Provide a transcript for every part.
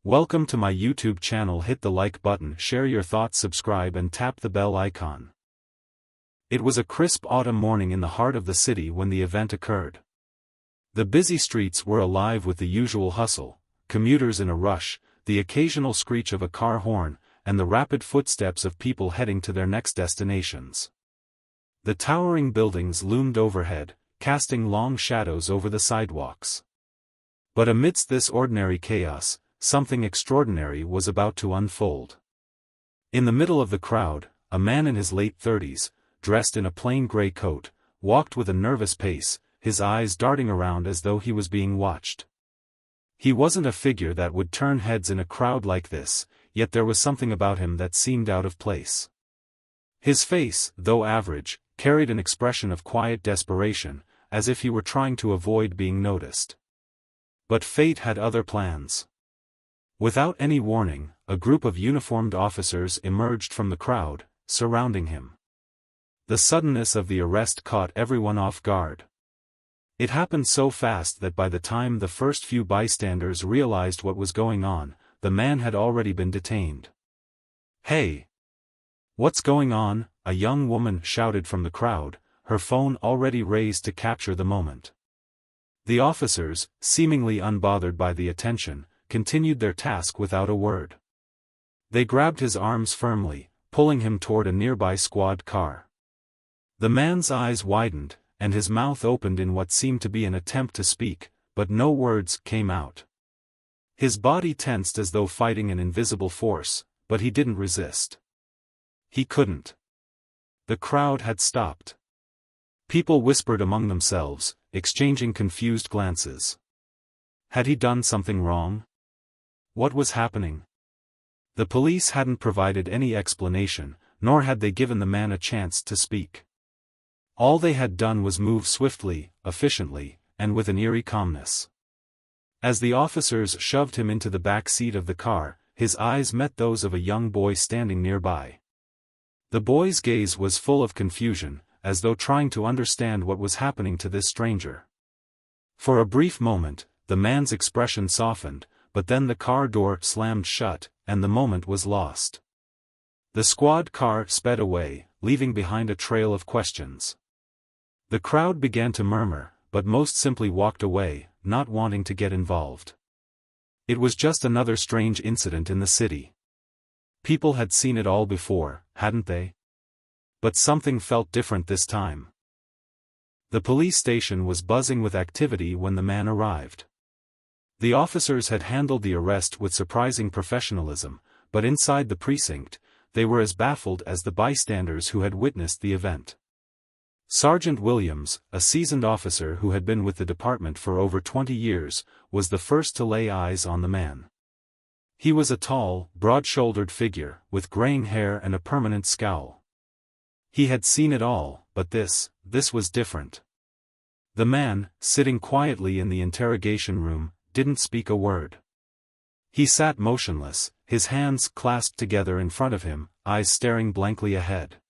Welcome to my YouTube channel. Hit the like button, share your thoughts, subscribe and tap the bell icon. It was a crisp autumn morning in the heart of the city when the event occurred. The busy streets were alive with the usual hustle, commuters in a rush, the occasional screech of a car horn, and the rapid footsteps of people heading to their next destinations. The towering buildings loomed overhead, casting long shadows over the sidewalks. But amidst this ordinary chaos, something extraordinary was about to unfold. In the middle of the crowd, a man in his late 30s, dressed in a plain gray coat, walked with a nervous pace, his eyes darting around as though he was being watched. He wasn't a figure that would turn heads in a crowd like this, yet there was something about him that seemed out of place. His face, though average, carried an expression of quiet desperation, as if he were trying to avoid being noticed. But fate had other plans. Without any warning, a group of uniformed officers emerged from the crowd, surrounding him. The suddenness of the arrest caught everyone off guard. It happened so fast that by the time the first few bystanders realized what was going on, the man had already been detained. "Hey! What's going on?" a young woman shouted from the crowd, her phone already raised to capture the moment. The officers, seemingly unbothered by the attention, continued their task without a word. They grabbed his arms firmly, pulling him toward a nearby squad car. The man's eyes widened, and his mouth opened in what seemed to be an attempt to speak, but no words came out. His body tensed as though fighting an invisible force, but he didn't resist. He couldn't. The crowd had stopped. People whispered among themselves, exchanging confused glances. Had he done something wrong? What was happening? The police hadn't provided any explanation, nor had they given the man a chance to speak. All they had done was move swiftly, efficiently, and with an eerie calmness. As the officers shoved him into the back seat of the car, his eyes met those of a young boy standing nearby. The boy's gaze was full of confusion, as though trying to understand what was happening to this stranger. For a brief moment, the man's expression softened, but then the car door slammed shut, and the moment was lost. The squad car sped away, leaving behind a trail of questions. The crowd began to murmur, but most simply walked away, not wanting to get involved. It was just another strange incident in the city. People had seen it all before, hadn't they? But something felt different this time. The police station was buzzing with activity when the man arrived. The officers had handled the arrest with surprising professionalism, but inside the precinct, they were as baffled as the bystanders who had witnessed the event. Sergeant Williams, a seasoned officer who had been with the department for over 20 years, was the first to lay eyes on the man. He was a tall, broad-shouldered figure, with graying hair and a permanent scowl. He had seen it all, but this was different. The man, sitting quietly in the interrogation room, didn't speak a word. He sat motionless, his hands clasped together in front of him, eyes staring blankly ahead.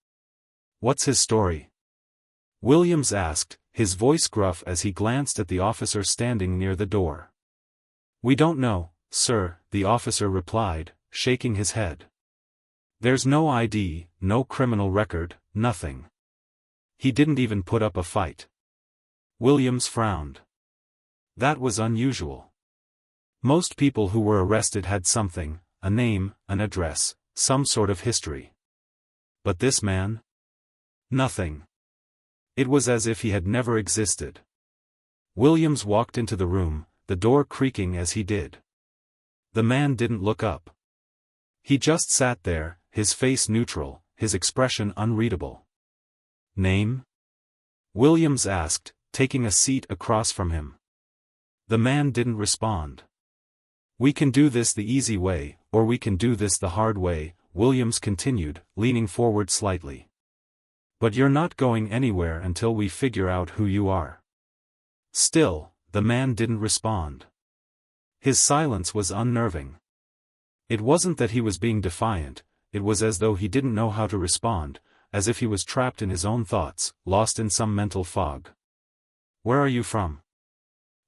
"What's his story?" Williams asked, his voice gruff as he glanced at the officer standing near the door. "We don't know, sir," the officer replied, shaking his head. "There's no ID, no criminal record, nothing. He didn't even put up a fight." Williams frowned. That was unusual. Most people who were arrested had something, a name, an address, some sort of history. But this man? Nothing. It was as if he had never existed. Williams walked into the room, the door creaking as he did. The man didn't look up. He just sat there, his face neutral, his expression unreadable. "Name?" Williams asked, taking a seat across from him. The man didn't respond. "We can do this the easy way, or we can do this the hard way," Williams continued, leaning forward slightly. "But you're not going anywhere until we figure out who you are." Still, the man didn't respond. His silence was unnerving. It wasn't that he was being defiant, it was as though he didn't know how to respond, as if he was trapped in his own thoughts, lost in some mental fog. "Where are you from?"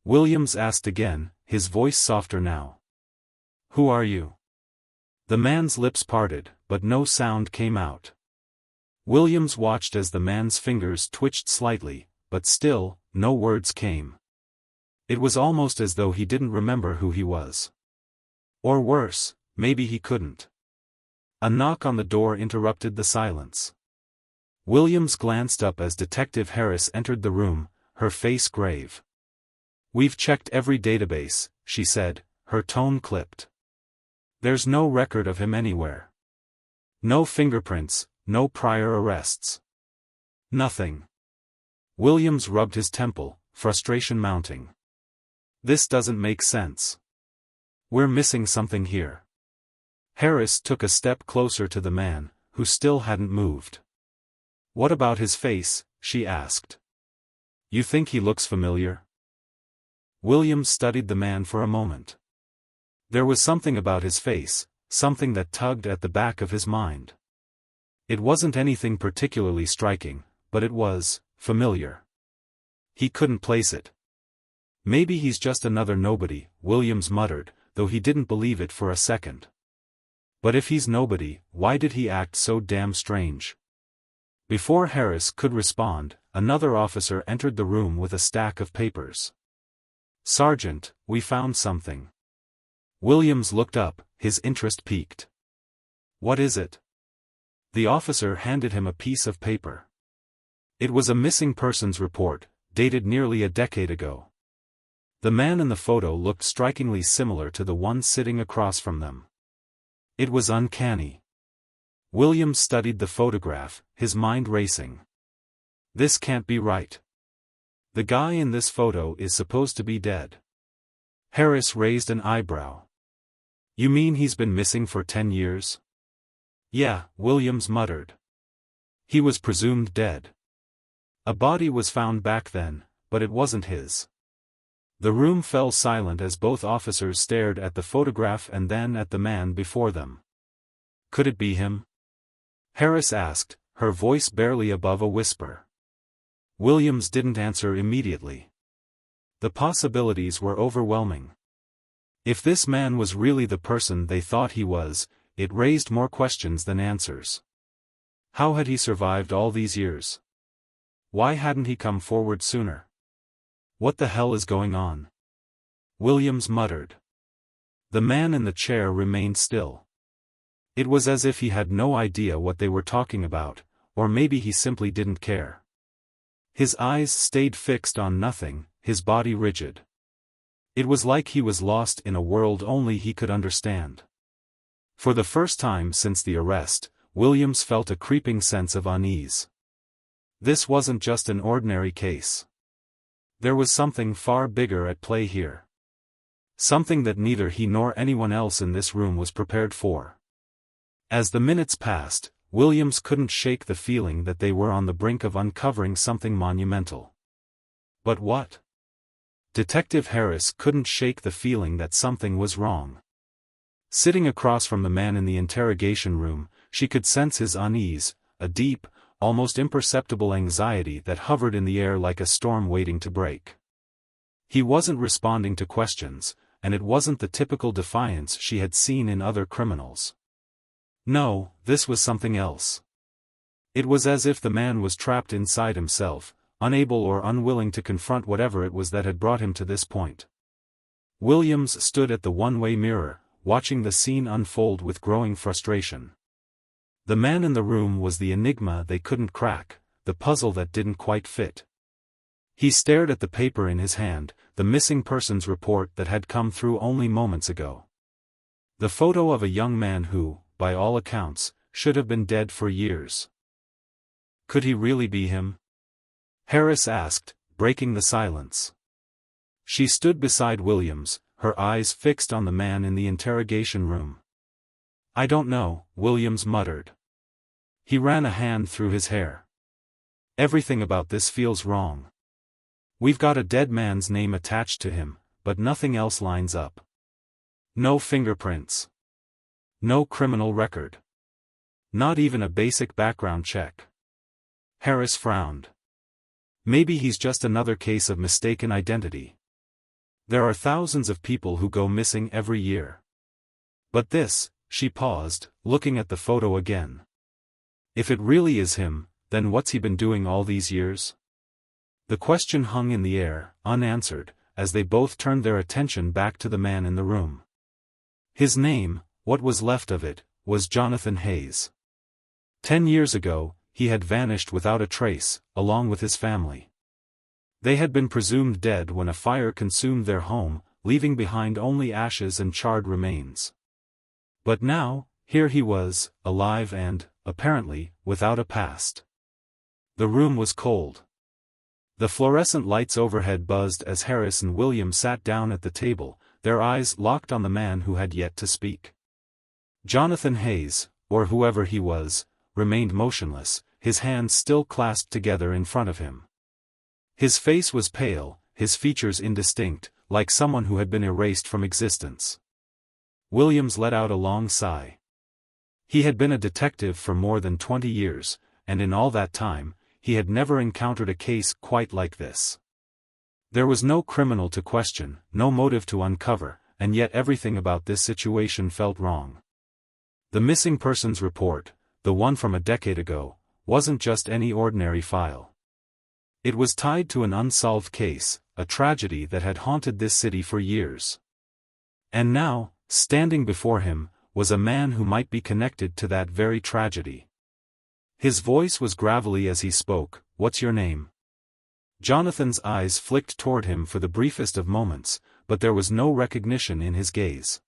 Williams asked again, his voice softer now. Who are you? The man's lips parted, but no sound came out. Williams watched as the man's fingers twitched slightly, but still, no words came. It was almost as though he didn't remember who he was. Or worse, maybe he couldn't. A knock on the door interrupted the silence. Williams glanced up as Detective Harris entered the room, her face grave. "We've checked every database," she said, her tone clipped. "There's no record of him anywhere. No fingerprints, no prior arrests. Nothing." Williams rubbed his temple, frustration mounting. "This doesn't make sense. We're missing something here." Harris took a step closer to the man, who still hadn't moved. "What about his face?" she asked. "You think he looks familiar?" Williams studied the man for a moment. There was something about his face, something that tugged at the back of his mind. It wasn't anything particularly striking, but it was familiar. He couldn't place it. "Maybe he's just another nobody," Williams muttered, though he didn't believe it for a second. But if he's nobody, why did he act so damn strange? Before Harris could respond, another officer entered the room with a stack of papers. "Sergeant, we found something." Williams looked up, his interest piqued. "What is it?" The officer handed him a piece of paper. It was a missing persons report, dated nearly a decade ago. The man in the photo looked strikingly similar to the one sitting across from them. It was uncanny. Williams studied the photograph, his mind racing. This can't be right. The guy in this photo is supposed to be dead. Harris raised an eyebrow. "You mean he's been missing for 10 years? "Yeah," Williams muttered. "He was presumed dead. A body was found back then, but it wasn't his." The room fell silent as both officers stared at the photograph and then at the man before them. "Could it be him?" Harris asked, her voice barely above a whisper. Williams didn't answer immediately. The possibilities were overwhelming. If this man was really the person they thought he was, it raised more questions than answers. How had he survived all these years? Why hadn't he come forward sooner? What the hell is going on? Williams muttered. The man in the chair remained still. It was as if he had no idea what they were talking about, or maybe he simply didn't care. His eyes stayed fixed on nothing, his body rigid. It was like he was lost in a world only he could understand. For the first time since the arrest, Williams felt a creeping sense of unease. This wasn't just an ordinary case. There was something far bigger at play here. Something that neither he nor anyone else in this room was prepared for. As the minutes passed, Williams couldn't shake the feeling that they were on the brink of uncovering something monumental. But what? Detective Harris couldn't shake the feeling that something was wrong. Sitting across from the man in the interrogation room, she could sense his unease, a deep, almost imperceptible anxiety that hovered in the air like a storm waiting to break. He wasn't responding to questions, and it wasn't the typical defiance she had seen in other criminals. No, this was something else. It was as if the man was trapped inside himself, unable or unwilling to confront whatever it was that had brought him to this point. Williams stood at the one-way mirror, watching the scene unfold with growing frustration. The man in the room was the enigma they couldn't crack, the puzzle that didn't quite fit. He stared at the paper in his hand, the missing persons report that had come through only moments ago. The photo of a young man who, by all accounts, should have been dead for years. Could he really be him? Harris asked, breaking the silence. She stood beside Williams, her eyes fixed on the man in the interrogation room. "I don't know," Williams muttered. He ran a hand through his hair. "Everything about this feels wrong. We've got a dead man's name attached to him, but nothing else lines up. No fingerprints. No criminal record. Not even a basic background check." Harris frowned. "Maybe he's just another case of mistaken identity. There are thousands of people who go missing every year. But this, she paused, looking at the photo again. If it really is him, then what's he been doing all these years? The question hung in the air, unanswered, as they both turned their attention back to the man in the room. His name, what was left of it, was Jonathan Hayes. 10 years ago, he had vanished without a trace, along with his family. They had been presumed dead when a fire consumed their home, leaving behind only ashes and charred remains. But now, here he was, alive and, apparently, without a past. The room was cold. The fluorescent lights overhead buzzed as Harris and William sat down at the table, their eyes locked on the man who had yet to speak. Jonathan Hayes, or whoever he was, remained motionless, his hands still clasped together in front of him. His face was pale, his features indistinct, like someone who had been erased from existence. Williams let out a long sigh. He had been a detective for more than 20 years, and in all that time, he had never encountered a case quite like this. There was no criminal to question, no motive to uncover, and yet everything about this situation felt wrong. The missing persons report, the one from a decade ago, wasn't just any ordinary file. It was tied to an unsolved case, a tragedy that had haunted this city for years. And now, standing before him, was a man who might be connected to that very tragedy. His voice was gravelly as he spoke, "What's your name?" Jonathan's eyes flicked toward him for the briefest of moments, but there was no recognition in his gaze.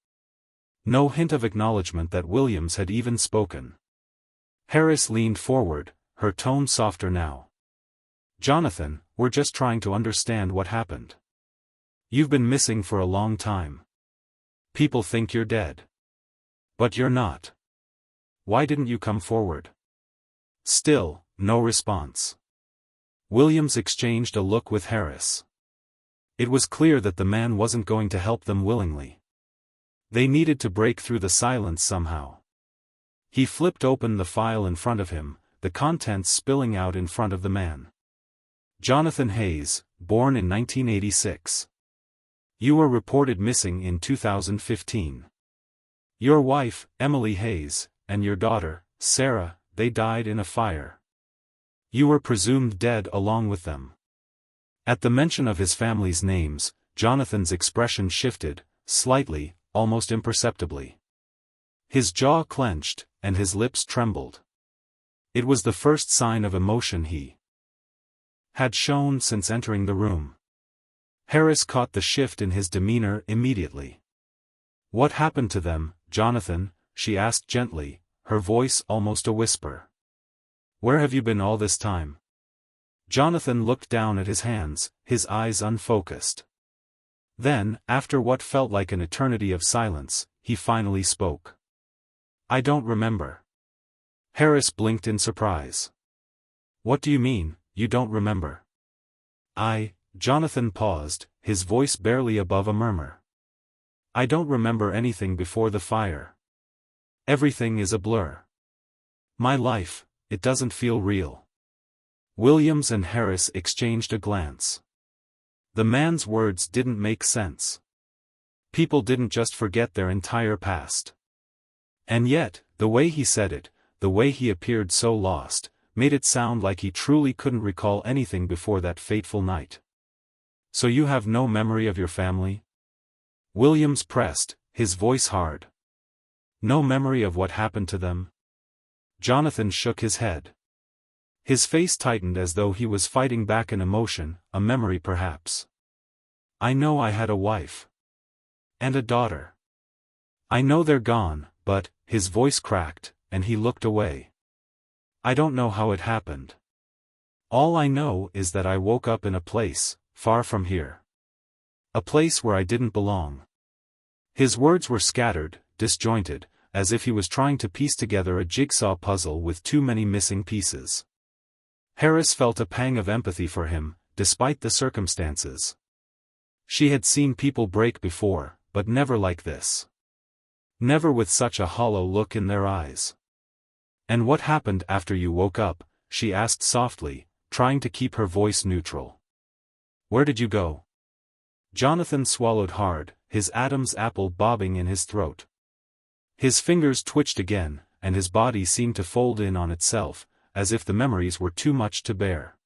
No hint of acknowledgement that Williams had even spoken. Harris leaned forward, her tone softer now. "Jonathan, we're just trying to understand what happened. You've been missing for a long time. People think you're dead. But you're not. Why didn't you come forward?" Still, no response. Williams exchanged a look with Harris. It was clear that the man wasn't going to help them willingly. They needed to break through the silence somehow. He flipped open the file in front of him, the contents spilling out in front of the man. Jonathan Hayes, born in 1986. You were reported missing in 2015. Your wife, Emily Hayes, and your daughter, Sarah, they died in a fire. You were presumed dead along with them. At the mention of his family's names, Jonathan's expression shifted, slightly, almost imperceptibly. His jaw clenched, and his lips trembled. It was the first sign of emotion he had shown since entering the room. Harris caught the shift in his demeanor immediately. "What happened to them, Jonathan?" she asked gently, her voice almost a whisper. "Where have you been all this time?" Jonathan looked down at his hands, his eyes unfocused. Then, after what felt like an eternity of silence, he finally spoke. "I don't remember." Harris blinked in surprise. "What do you mean, you don't remember?" Jonathan paused, his voice barely above a murmur. "I don't remember anything before the fire. Everything is a blur. My life, it doesn't feel real." Williams and Harris exchanged a glance. The man's words didn't make sense. People didn't just forget their entire past. And yet, the way he said it, the way he appeared so lost, made it sound like he truly couldn't recall anything before that fateful night. "So you have no memory of your family?" Williams pressed, his voice hard. "No memory of what happened to them?" Jonathan shook his head. His face tightened as though he was fighting back an emotion, a memory perhaps. "I know I had a wife. And a daughter. I know they're gone, but," his voice cracked, and he looked away. "I don't know how it happened. All I know is that I woke up in a place, far from here. A place where I didn't belong." His words were scattered, disjointed, as if he was trying to piece together a jigsaw puzzle with too many missing pieces. Harris felt a pang of empathy for him, despite the circumstances. She had seen people break before, but never like this. Never with such a hollow look in their eyes. "And what happened after you woke up?" she asked softly, trying to keep her voice neutral. "Where did you go?" Jonathan swallowed hard, his Adam's apple bobbing in his throat. His fingers twitched again, and his body seemed to fold in on itself, as if the memories were too much to bear.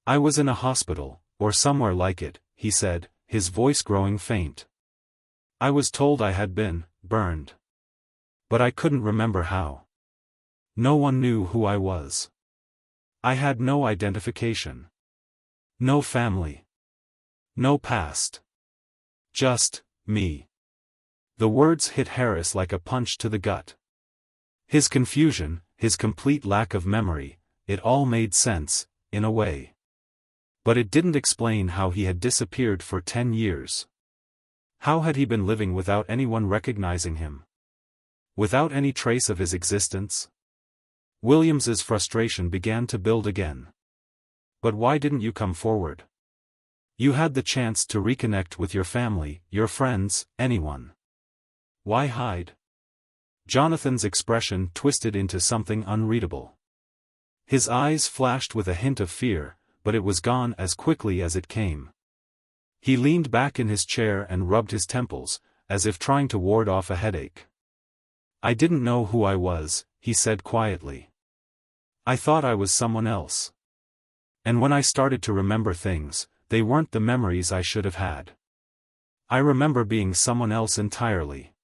"I was in a hospital, or somewhere like it," he said, his voice growing faint. "I was told I had been burned. But I couldn't remember how. No one knew who I was. I had no identification. No family. No past. Just me." The words hit Harris like a punch to the gut. His confusion, his complete lack of memory, it all made sense, in a way. But it didn't explain how he had disappeared for 10 years. How had he been living without anyone recognizing him? Without any trace of his existence? Williams's frustration began to build again. "But why didn't you come forward? You had the chance to reconnect with your family, your friends, anyone. Why hide?" Jonathan's expression twisted into something unreadable. His eyes flashed with a hint of fear, but it was gone as quickly as it came. He leaned back in his chair and rubbed his temples, as if trying to ward off a headache. "I didn't know who I was," he said quietly. "I thought I was someone else. And when I started to remember things, they weren't the memories I should have had. I remember being someone else entirely."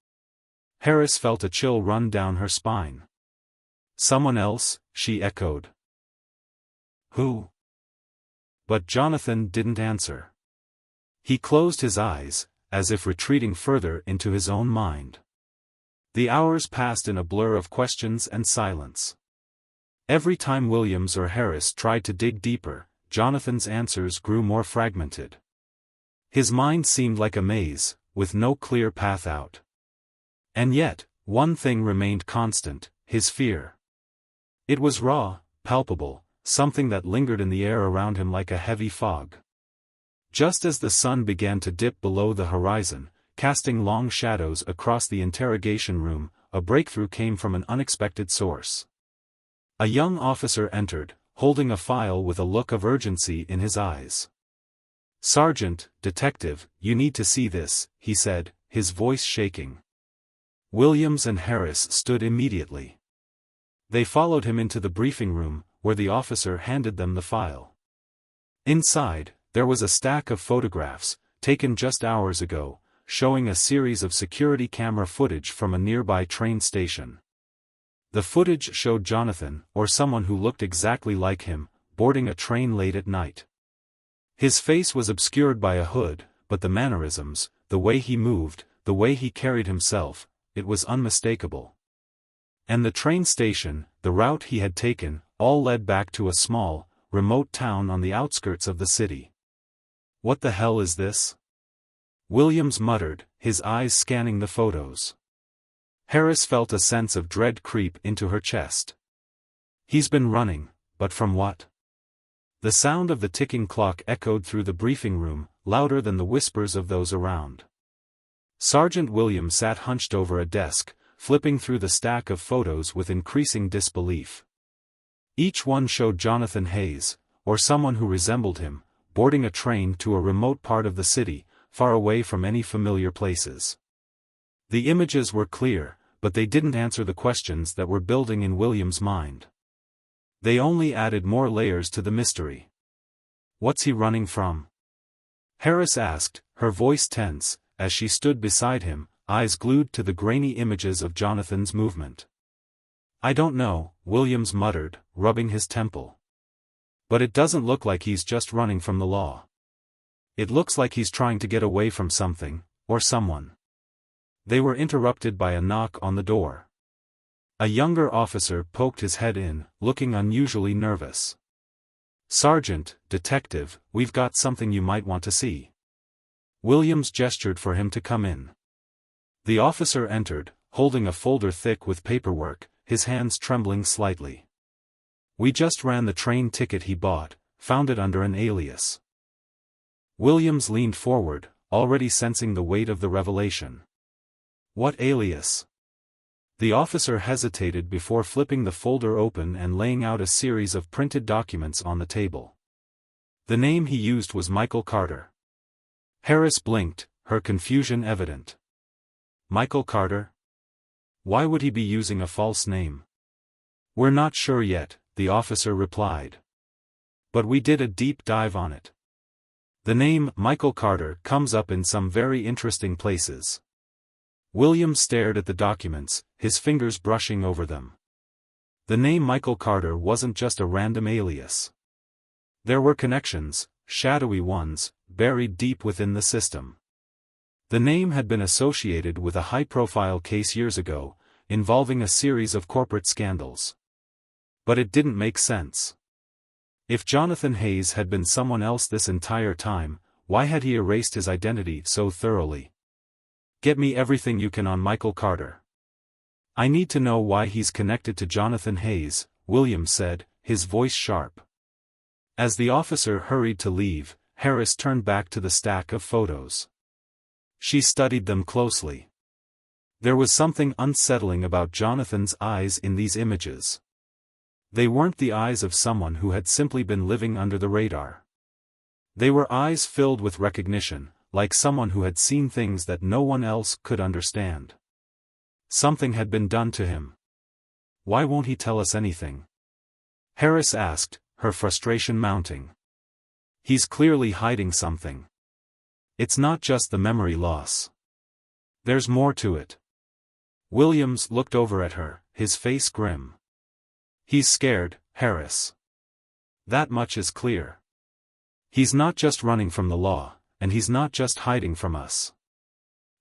Harris felt a chill run down her spine. "Someone else?" she echoed. "Who?" But Jonathan didn't answer. He closed his eyes, as if retreating further into his own mind. The hours passed in a blur of questions and silence. Every time Williams or Harris tried to dig deeper, Jonathan's answers grew more fragmented. His mind seemed like a maze, with no clear path out. And yet, one thing remained constant: his fear. It was raw, palpable, something that lingered in the air around him like a heavy fog. Just as the sun began to dip below the horizon, casting long shadows across the interrogation room, a breakthrough came from an unexpected source. A young officer entered, holding a file with a look of urgency in his eyes. "Sergeant, detective, you need to see this," he said, his voice shaking. Williams and Harris stood immediately. They followed him into the briefing room, where the officer handed them the file. Inside, there was a stack of photographs, taken just hours ago, showing a series of security camera footage from a nearby train station. The footage showed Jonathan, or someone who looked exactly like him, boarding a train late at night. His face was obscured by a hood, but the mannerisms, the way he moved, the way he carried himself, it was unmistakable. And the train station, the route he had taken, all led back to a small, remote town on the outskirts of the city. "What the hell is this?" Williams muttered, his eyes scanning the photos. Harris felt a sense of dread creep into her chest. "He's been running, but from what?" The sound of the ticking clock echoed through the briefing room, louder than the whispers of those around. Sergeant Williams sat hunched over a desk, flipping through the stack of photos with increasing disbelief. Each one showed Jonathan Hayes, or someone who resembled him, boarding a train to a remote part of the city, far away from any familiar places. The images were clear, but they didn't answer the questions that were building in Williams' mind. They only added more layers to the mystery. "What's he running from?" Harris asked, her voice tense, as she stood beside him, eyes glued to the grainy images of Jonathan's movement. "I don't know," Williams muttered, rubbing his temple. "But it doesn't look like he's just running from the law. It looks like he's trying to get away from something, or someone." They were interrupted by a knock on the door. A younger officer poked his head in, looking unusually nervous. "Sergeant, detective, we've got something you might want to see." Williams gestured for him to come in. The officer entered, holding a folder thick with paperwork, his hands trembling slightly. "We just ran the train ticket he bought, found it under an alias." Williams leaned forward, already sensing the weight of the revelation. "What alias?" The officer hesitated before flipping the folder open and laying out a series of printed documents on the table. The name he used was Michael Carter. Harris blinked, her confusion evident. "Michael Carter? Why would he be using a false name? We're not sure yet, the officer replied. But we did a deep dive on it. The name Michael Carter comes up in some very interesting places. William stared at the documents, his fingers brushing over them. The name Michael Carter wasn't just a random alias. There were connections, shadowy ones, buried deep within the system. The name had been associated with a high-profile case years ago, involving a series of corporate scandals. But it didn't make sense. If Jonathan Hayes had been someone else this entire time, why had he erased his identity so thoroughly? Get me everything you can on Michael Carter. I need to know why he's connected to Jonathan Hayes, William said, his voice sharp. As the officer hurried to leave, Harris turned back to the stack of photos. She studied them closely. There was something unsettling about Jonathan's eyes in these images. They weren't the eyes of someone who had simply been living under the radar. They were eyes filled with recognition, like someone who had seen things that no one else could understand. Something had been done to him. Why won't he tell us anything? Harris asked, her frustration mounting. He's clearly hiding something. It's not just the memory loss. There's more to it. Williams looked over at her, his face grim. He's scared, Harris. That much is clear. He's not just running from the law, and he's not just hiding from us.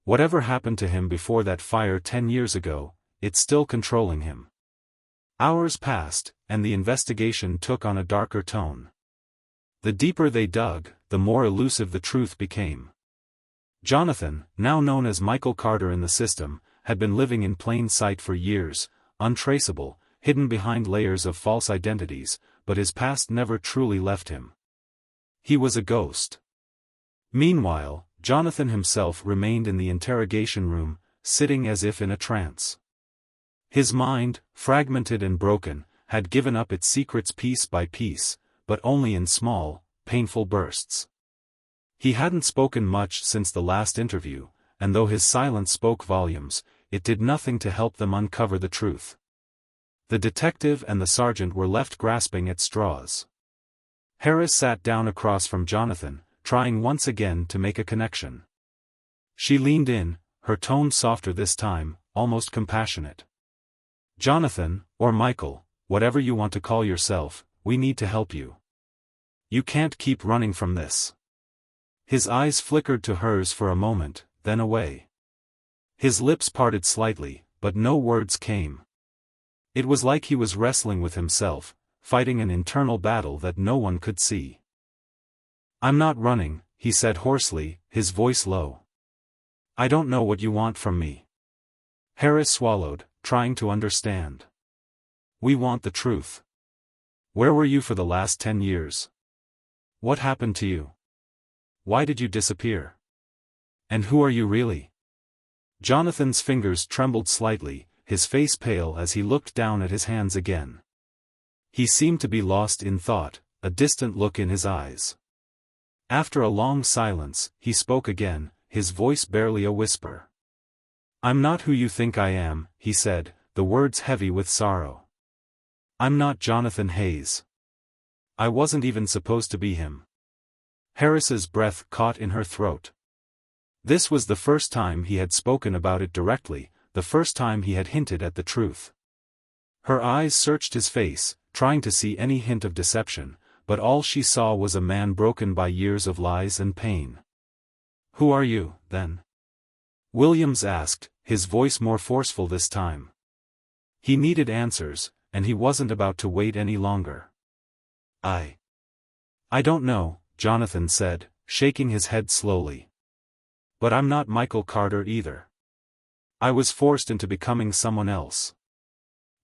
Whatever happened to him before that fire 10 years ago, it's still controlling him. Hours passed, and the investigation took on a darker tone. The deeper they dug, the more elusive the truth became. Jonathan, now known as Michael Carter in the system, had been living in plain sight for years, untraceable, hidden behind layers of false identities, but his past never truly left him. He was a ghost. Meanwhile, Jonathan himself remained in the interrogation room, sitting as if in a trance. His mind, fragmented and broken, had given up its secrets piece by piece, but only in small, painful bursts. He hadn't spoken much since the last interview, and though his silence spoke volumes, it did nothing to help them uncover the truth. The detective and the sergeant were left grasping at straws. Harris sat down across from Jonathan, trying once again to make a connection. She leaned in, her tone softer this time, almost compassionate. Jonathan, or Michael, whatever you want to call yourself, we need to help you. You can't keep running from this. His eyes flickered to hers for a moment, then away. His lips parted slightly, but no words came. It was like he was wrestling with himself, fighting an internal battle that no one could see. I'm not running, he said hoarsely, his voice low. I don't know what you want from me. Harris swallowed, trying to understand. We want the truth. Where were you for the last 10 years? What happened to you? Why did you disappear? And who are you really? Jonathan's fingers trembled slightly, his face pale as he looked down at his hands again. He seemed to be lost in thought, a distant look in his eyes. After a long silence, he spoke again, his voice barely a whisper. I'm not who you think I am, he said, the words heavy with sorrow. I'm not Jonathan Hayes. I wasn't even supposed to be him. Harris's breath caught in her throat. This was the first time he had spoken about it directly, the first time he had hinted at the truth. Her eyes searched his face, trying to see any hint of deception, but all she saw was a man broken by years of lies and pain. Who are you, then? Williams asked, his voice more forceful this time. He needed answers, and he wasn't about to wait any longer. I don't know, Jonathan said, shaking his head slowly. But I'm not Michael Carter either. I was forced into becoming someone else.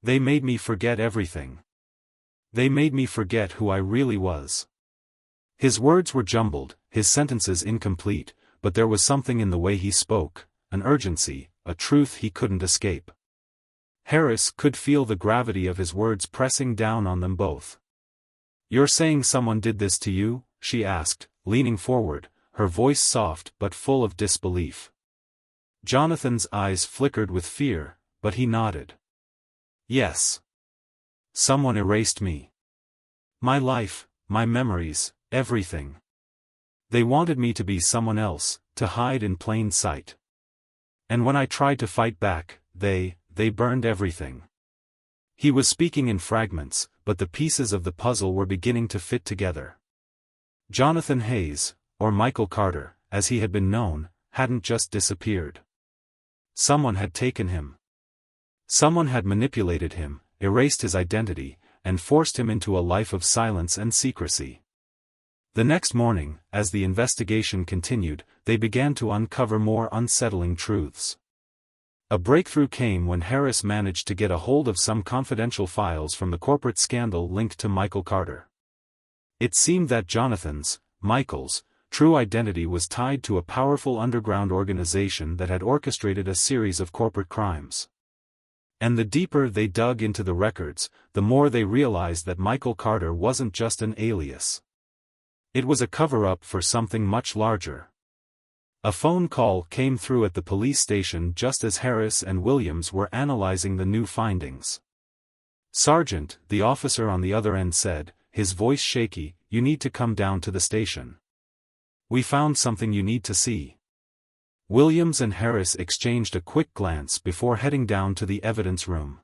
They made me forget everything. They made me forget who I really was. His words were jumbled, his sentences incomplete, but there was something in the way he spoke, an urgency, a truth he couldn't escape. Harris could feel the gravity of his words pressing down on them both. You're saying someone did this to you? She asked, leaning forward, her voice soft but full of disbelief. Jonathan's eyes flickered with fear, but he nodded. Yes. Someone erased me. My life, my memories, everything. They wanted me to be someone else, to hide in plain sight. And when I tried to fight back, they burned everything. He was speaking in fragments, but the pieces of the puzzle were beginning to fit together. Jonathan Hayes, or Michael Carter, as he had been known, hadn't just disappeared. Someone had taken him. Someone had manipulated him, erased his identity, and forced him into a life of silence and secrecy. The next morning, as the investigation continued, they began to uncover more unsettling truths. A breakthrough came when Harris managed to get a hold of some confidential files from the corporate scandal linked to Michael Carter. It seemed that Michael's, true identity was tied to a powerful underground organization that had orchestrated a series of corporate crimes. And the deeper they dug into the records, the more they realized that Michael Carter wasn't just an alias. It was a cover-up for something much larger. A phone call came through at the police station just as Harris and Williams were analyzing the new findings. "Sergeant," the officer on the other end said, his voice shaky, "you need to come down to the station. We found something you need to see." Williams and Harris exchanged a quick glance before heading down to the evidence room.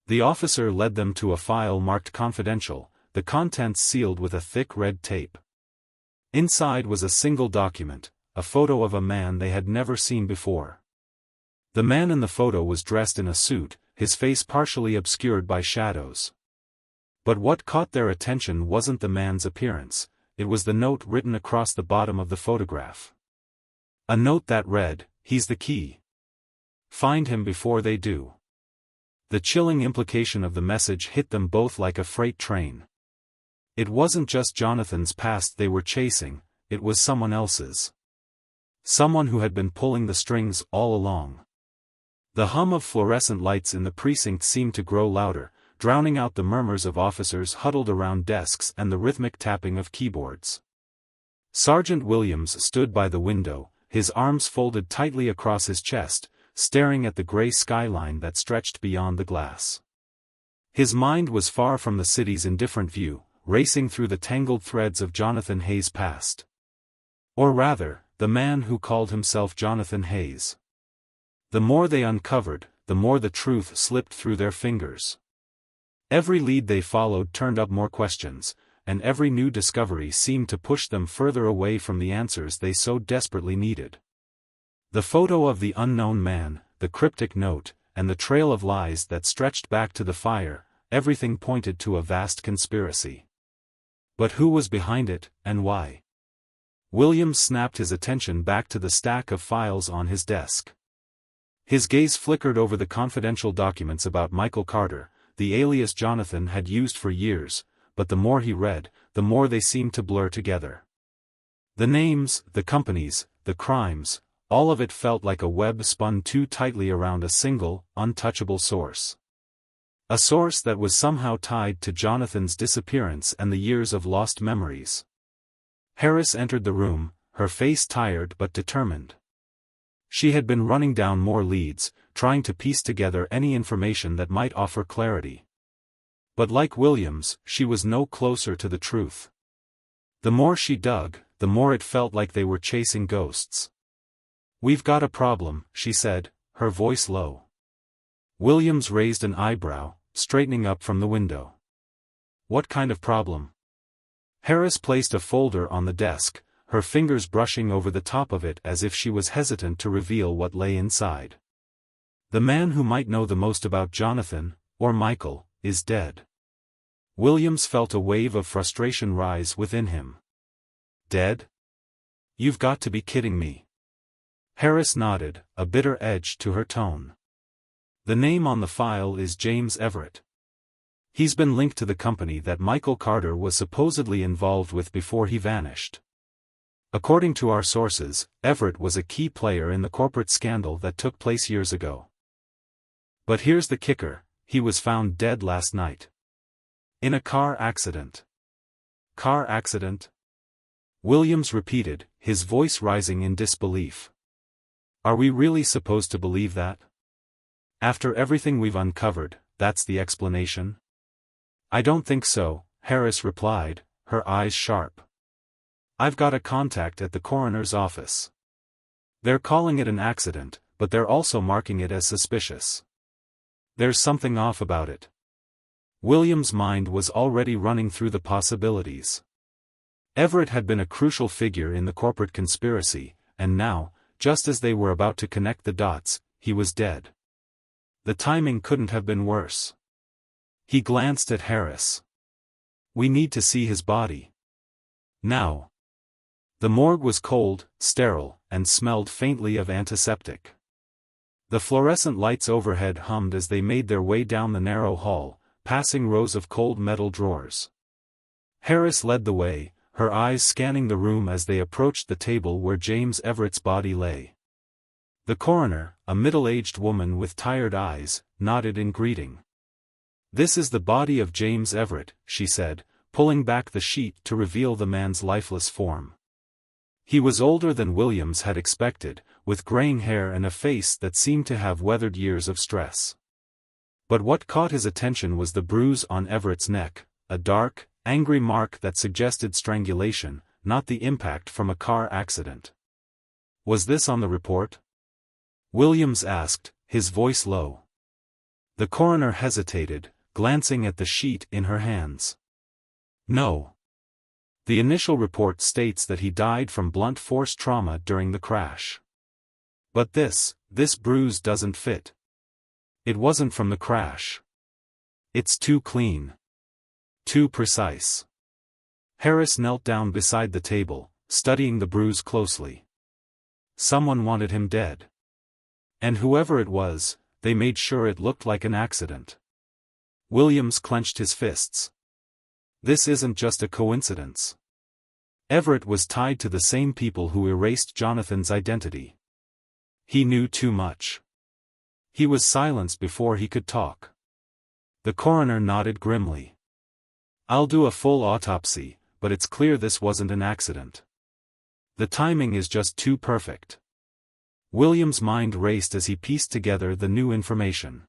The officer led them to a file marked confidential, the contents sealed with a thick red tape. Inside was a single document, a photo of a man they had never seen before. The man in the photo was dressed in a suit, his face partially obscured by shadows. But what caught their attention wasn't the man's appearance, it was the note written across the bottom of the photograph. A note that read, "He's the key. Find him before they do." The chilling implication of the message hit them both like a freight train. It wasn't just Jonathan's past they were chasing, it was someone else's. Someone who had been pulling the strings all along. The hum of fluorescent lights in the precinct seemed to grow louder, drowning out the murmurs of officers huddled around desks and the rhythmic tapping of keyboards. Sergeant Williams stood by the window, his arms folded tightly across his chest, staring at the gray skyline that stretched beyond the glass. His mind was far from the city's indifferent view, racing through the tangled threads of Jonathan Hayes' past. Or rather, the man who called himself Jonathan Hayes. The more they uncovered, the more the truth slipped through their fingers. Every lead they followed turned up more questions, and every new discovery seemed to push them further away from the answers they so desperately needed. The photo of the unknown man, the cryptic note, and the trail of lies that stretched back to the fire, everything pointed to a vast conspiracy. But who was behind it, and why? Williams snapped his attention back to the stack of files on his desk. His gaze flickered over the confidential documents about Michael Carter, the alias Jonathan had used for years, but the more he read, the more they seemed to blur together. The names, the companies, the crimes, all of it felt like a web spun too tightly around a single, untouchable source. A source that was somehow tied to Jonathan's disappearance and the years of lost memories. Harris entered the room, her face tired but determined. She had been running down more leads, trying to piece together any information that might offer clarity. But like Williams, she was no closer to the truth. The more she dug, the more it felt like they were chasing ghosts. "We've got a problem," she said, her voice low. Williams raised an eyebrow, straightening up from the window. "What kind of problem?" Harris placed a folder on the desk, her fingers brushing over the top of it as if she was hesitant to reveal what lay inside. "The man who might know the most about Jonathan, or Michael, is dead." Williams felt a wave of frustration rise within him. "Dead? You've got to be kidding me." Harris nodded, a bitter edge to her tone. "The name on the file is James Everett. He's been linked to the company that Michael Carter was supposedly involved with before he vanished. According to our sources, Everett was a key player in the corporate scandal that took place years ago. But here's the kicker, he was found dead last night. In a car accident." "Car accident?" Williams repeated, his voice rising in disbelief. "Are we really supposed to believe that?" After everything we've uncovered, that's the explanation? I don't think so, Harris replied, her eyes sharp. I've got a contact at the coroner's office. They're calling it an accident, but they're also marking it as suspicious. There's something off about it. William's mind was already running through the possibilities. Everett had been a crucial figure in the corporate conspiracy, and now, just as they were about to connect the dots, he was dead. The timing couldn't have been worse. He glanced at Harris. We need to see his body. Now. The morgue was cold, sterile, and smelled faintly of antiseptic. The fluorescent lights overhead hummed as they made their way down the narrow hall, passing rows of cold metal drawers. Harris led the way, her eyes scanning the room as they approached the table where James Everett's body lay. The coroner, a middle-aged woman with tired eyes, nodded in greeting. This is the body of James Everett, she said, pulling back the sheet to reveal the man's lifeless form. He was older than Williams had expected, with graying hair and a face that seemed to have weathered years of stress. But what caught his attention was the bruise on Everett's neck, a dark, angry mark that suggested strangulation, not the impact from a car accident. Was this on the report? Williams asked, his voice low. The coroner hesitated, glancing at the sheet in her hands. No. The initial report states that he died from blunt force trauma during the crash. But this bruise doesn't fit. It wasn't from the crash. It's too clean. Too precise. Harris knelt down beside the table, studying the bruise closely. Someone wanted him dead. And whoever it was, they made sure it looked like an accident. Williams clenched his fists. This isn't just a coincidence. Everett was tied to the same people who erased Jonathan's identity. He knew too much. He was silenced before he could talk. The coroner nodded grimly. I'll do a full autopsy, but it's clear this wasn't an accident. The timing is just too perfect. William's mind raced as he pieced together the new information.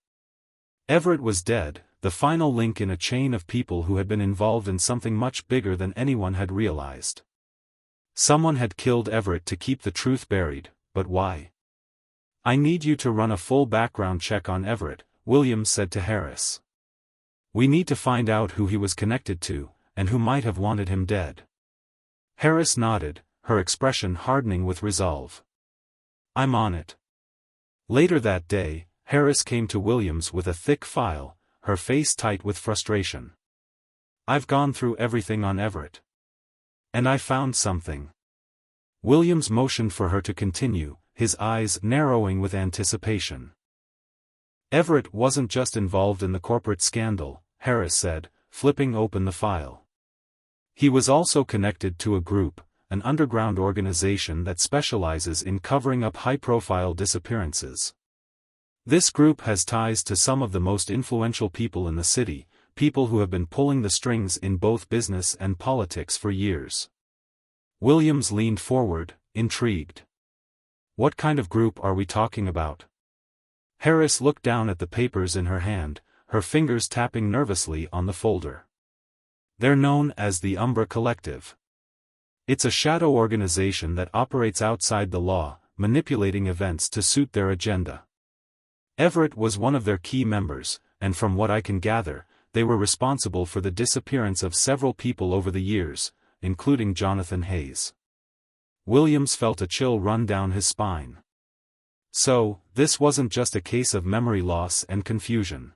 Everett was dead, the final link in a chain of people who had been involved in something much bigger than anyone had realized. Someone had killed Everett to keep the truth buried, but why? I need you to run a full background check on Everett, Williams said to Harris. We need to find out who he was connected to, and who might have wanted him dead. Harris nodded, her expression hardening with resolve. I'm on it. Later that day, Harris came to Williams with a thick file, her face tight with frustration. I've gone through everything on Everett. And I found something. Williams motioned for her to continue, his eyes narrowing with anticipation. Everett wasn't just involved in the corporate scandal, Harris said, flipping open the file. He was also connected to a group, an underground organization that specializes in covering up high-profile disappearances. This group has ties to some of the most influential people in the city, people who have been pulling the strings in both business and politics for years. Williams leaned forward, intrigued. What kind of group are we talking about? Harris looked down at the papers in her hand, her fingers tapping nervously on the folder. They're known as the Umbra Collective. It's a shadow organization that operates outside the law, manipulating events to suit their agenda. Everett was one of their key members, and from what I can gather, they were responsible for the disappearance of several people over the years, including Jonathan Hayes. Williams felt a chill run down his spine. So, this wasn't just a case of memory loss and confusion.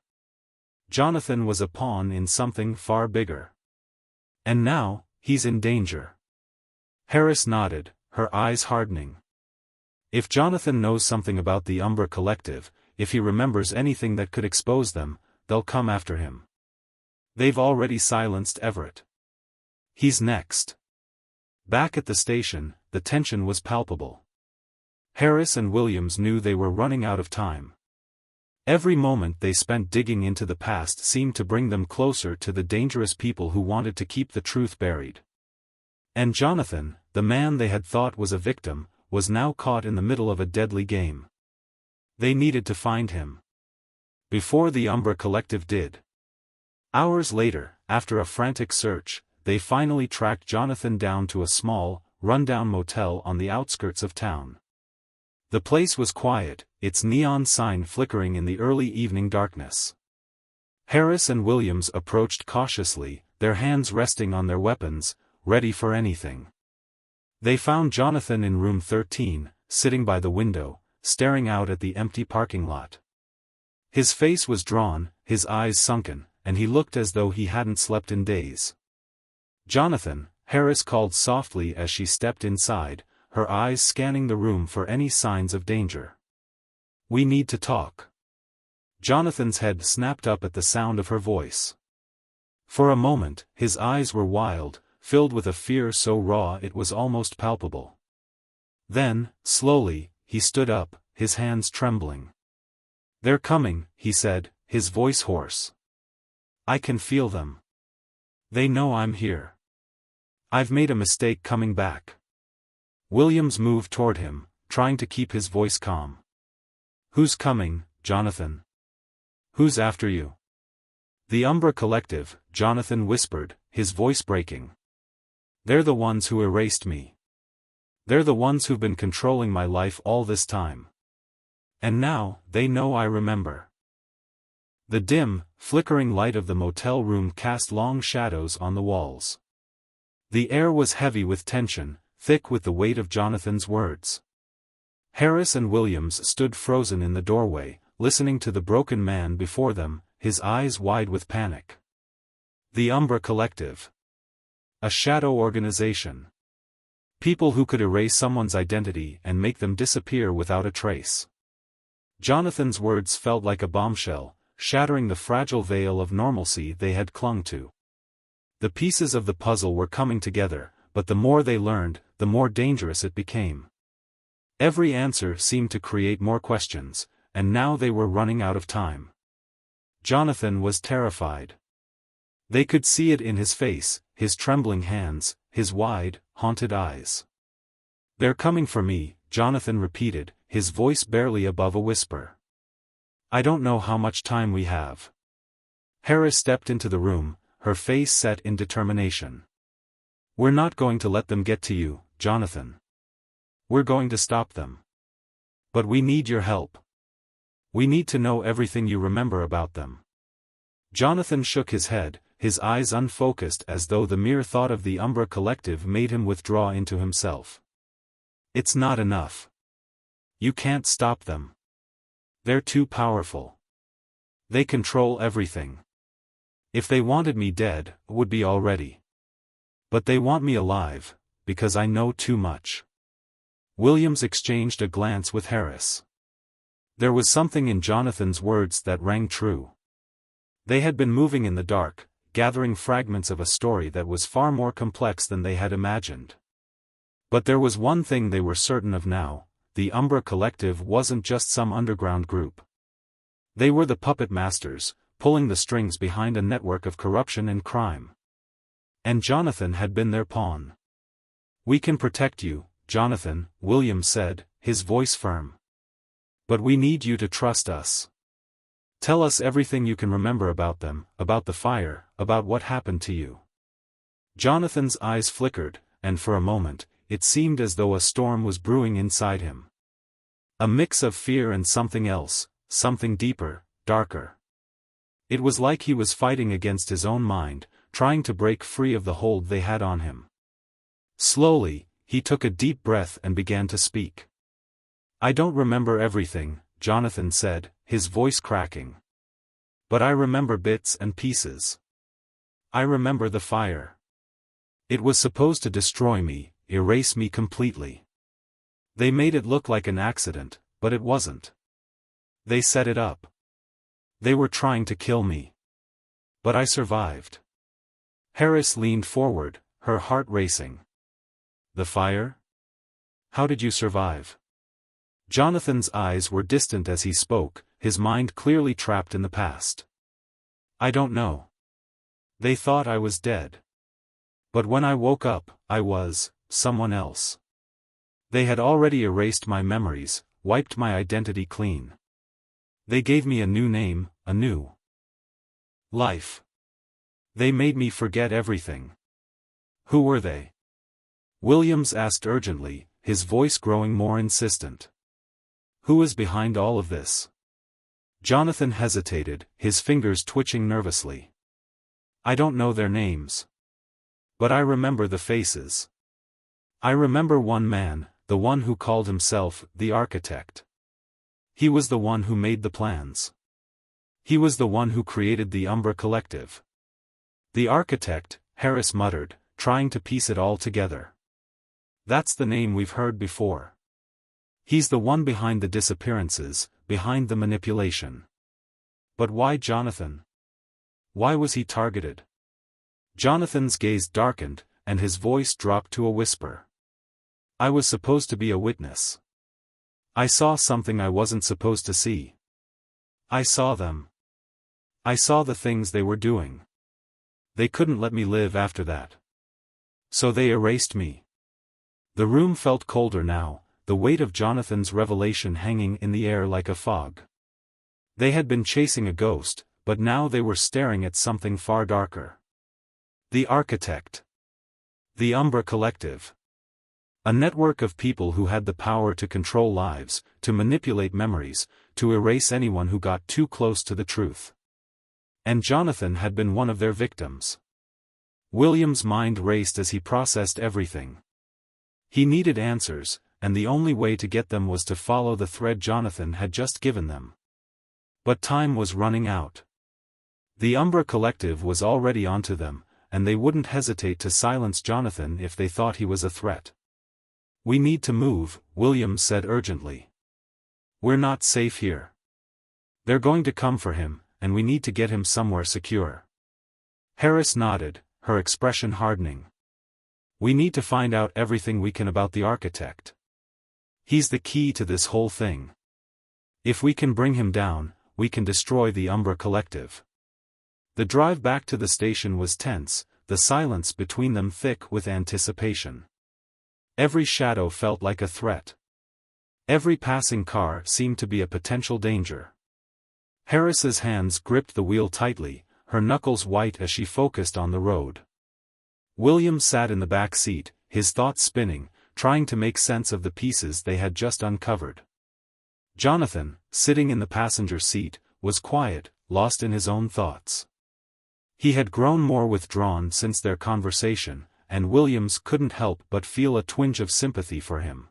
Jonathan was a pawn in something far bigger. And now, he's in danger. Harris nodded, her eyes hardening. If Jonathan knows something about the Umbra Collective, if he remembers anything that could expose them, they'll come after him. They've already silenced Everett. He's next. Back at the station, the tension was palpable. Harris and Williams knew they were running out of time. Every moment they spent digging into the past seemed to bring them closer to the dangerous people who wanted to keep the truth buried. And Jonathan, the man they had thought was a victim, was now caught in the middle of a deadly game. They needed to find him. Before the Umbra Collective did. Hours later, after a frantic search, they finally tracked Jonathan down to a small, run-down motel on the outskirts of town. The place was quiet, its neon sign flickering in the early evening darkness. Harris and Williams approached cautiously, their hands resting on their weapons, ready for anything. They found Jonathan in room 13, sitting by the window, staring out at the empty parking lot. His face was drawn, his eyes sunken, and he looked as though he hadn't slept in days. "Jonathan," Harris called softly as she stepped inside, her eyes scanning the room for any signs of danger. "We need to talk." Jonathan's head snapped up at the sound of her voice. For a moment, his eyes were wild, filled with a fear so raw it was almost palpable. Then, slowly, he stood up, his hands trembling. "They're coming," he said, his voice hoarse. "I can feel them. They know I'm here. I've made a mistake coming back." Williams moved toward him, trying to keep his voice calm. "Who's coming, Jonathan? Who's after you?" "The Umbra Collective," Jonathan whispered, his voice breaking. "They're the ones who erased me. They're the ones who've been controlling my life all this time. And now, they know I remember." The dim, flickering light of the motel room cast long shadows on the walls. The air was heavy with tension, thick with the weight of Jonathan's words. Harris and Williams stood frozen in the doorway, listening to the broken man before them, his eyes wide with panic. The Umbra Collective. A shadow organization. People who could erase someone's identity and make them disappear without a trace. Jonathan's words felt like a bombshell, shattering the fragile veil of normalcy they had clung to. The pieces of the puzzle were coming together, but the more they learned, the more dangerous it became. Every answer seemed to create more questions, and now they were running out of time. Jonathan was terrified. They could see it in his face, his trembling hands, his wide, haunted eyes. "They're coming for me," Jonathan repeated, his voice barely above a whisper. "I don't know how much time we have." Harris stepped into the room, her face set in determination. "We're not going to let them get to you, Jonathan. We're going to stop them. But we need your help. We need to know everything you remember about them." Jonathan shook his head, his eyes unfocused as though the mere thought of the Umbra Collective made him withdraw into himself. "It's not enough. You can't stop them. They're too powerful. They control everything. If they wanted me dead, would be already. But they want me alive, because I know too much." Williams exchanged a glance with Harris. There was something in Jonathan's words that rang true. They had been moving in the dark, gathering fragments of a story that was far more complex than they had imagined. But there was one thing they were certain of now: the Umbra Collective wasn't just some underground group. They were the puppet masters, pulling the strings behind a network of corruption and crime. And Jonathan had been their pawn. "We can protect you, Jonathan," Williams said, his voice firm. "But we need you to trust us. Tell us everything you can remember about them, about the fire, about what happened to you." Jonathan's eyes flickered, and for a moment, it seemed as though a storm was brewing inside him. A mix of fear and something else, something deeper, darker. It was like he was fighting against his own mind, trying to break free of the hold they had on him. Slowly, he took a deep breath and began to speak. "I don't remember everything," Jonathan said, his voice cracking. "But I remember bits and pieces. I remember the fire. It was supposed to destroy me, erase me completely. They made it look like an accident, but it wasn't. They set it up. They were trying to kill me. But I survived." Harris leaned forward, her heart racing. "The fire? How did you survive?" Jonathan's eyes were distant as he spoke, his mind clearly trapped in the past. "I don't know. They thought I was dead. But when I woke up, I was someone else. They had already erased my memories, wiped my identity clean. They gave me a new name, a new life. They made me forget everything. Who were they? Williams asked urgently, his voice growing more insistent. Who is behind all of this? Jonathan hesitated, his fingers twitching nervously. I don't know their names. But I remember the faces. I remember one man, the one who called himself the architect. He was the one who made the plans. He was the one who created the Umbra Collective. The architect, Harris muttered, trying to piece it all together. That's the name we've heard before. He's the one behind the disappearances, behind the manipulation. But why Jonathan? Why was he targeted? Jonathan's gaze darkened, and his voice dropped to a whisper. I was supposed to be a witness. I saw something I wasn't supposed to see. I saw them. I saw the things they were doing. They couldn't let me live after that. So they erased me. The room felt colder now, the weight of Jonathan's revelation hanging in the air like a fog. They had been chasing a ghost, but now they were staring at something far darker. The architect. The Umbra Collective. A network of people who had the power to control lives, to manipulate memories, to erase anyone who got too close to the truth. And Jonathan had been one of their victims. William's mind raced as he processed everything. He needed answers, and the only way to get them was to follow the thread Jonathan had just given them. But time was running out. The Umbra Collective was already onto them, and they wouldn't hesitate to silence Jonathan if they thought he was a threat. We need to move, Williams said urgently. We're not safe here. They're going to come for him, and we need to get him somewhere secure. Harris nodded, her expression hardening. We need to find out everything we can about the architect. He's the key to this whole thing. If we can bring him down, we can destroy the Umbra Collective. The drive back to the station was tense, the silence between them thick with anticipation. Every shadow felt like a threat. Every passing car seemed to be a potential danger. Harris's hands gripped the wheel tightly, her knuckles white as she focused on the road. William sat in the back seat, his thoughts spinning, trying to make sense of the pieces they had just uncovered. Jonathan, sitting in the passenger seat, was quiet, lost in his own thoughts. He had grown more withdrawn since their conversation, and Williams couldn't help but feel a twinge of sympathy for him.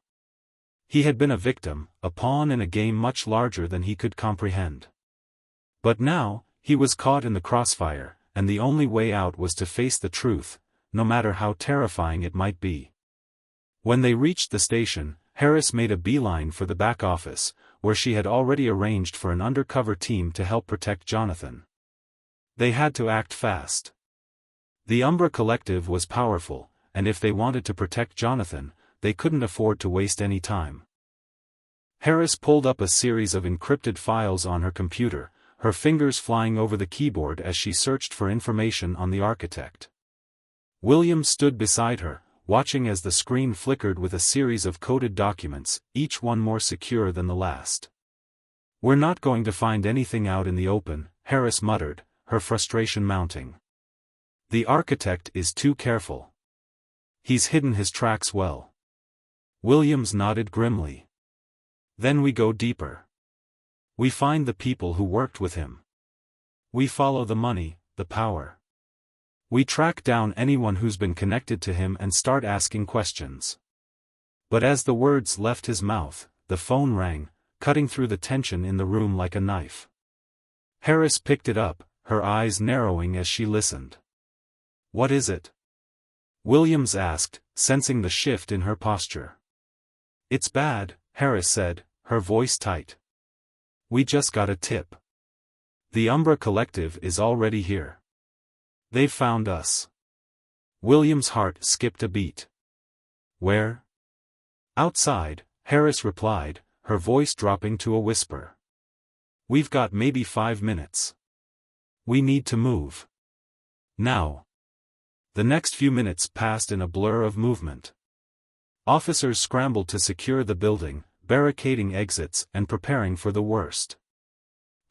He had been a victim, a pawn in a game much larger than he could comprehend. But now, he was caught in the crossfire, and the only way out was to face the truth, no matter how terrifying it might be. When they reached the station, Harris made a beeline for the back office, where she had already arranged for an undercover team to help protect Jonathan. They had to act fast. The Umbra Collective was powerful, and if they wanted to protect Jonathan, they couldn't afford to waste any time. Harris pulled up a series of encrypted files on her computer, her fingers flying over the keyboard as she searched for information on the architect. William stood beside her, watching as the screen flickered with a series of coded documents, each one more secure than the last. We're not going to find anything out in the open, Harris muttered, her frustration mounting. The architect is too careful. He's hidden his tracks well. Williams nodded grimly. Then we go deeper. We find the people who worked with him. We follow the money, the power. We track down anyone who's been connected to him and start asking questions. But as the words left his mouth, the phone rang, cutting through the tension in the room like a knife. Harris picked it up, her eyes narrowing as she listened. What is it? Williams asked, sensing the shift in her posture. It's bad, Harris said, her voice tight. We just got a tip. The Umbra Collective is already here. They've found us. William's heart skipped a beat. Where? Outside, Harris replied, her voice dropping to a whisper. We've got maybe 5 minutes. We need to move. Now. The next few minutes passed in a blur of movement. Officers scrambled to secure the building, barricading exits and preparing for the worst.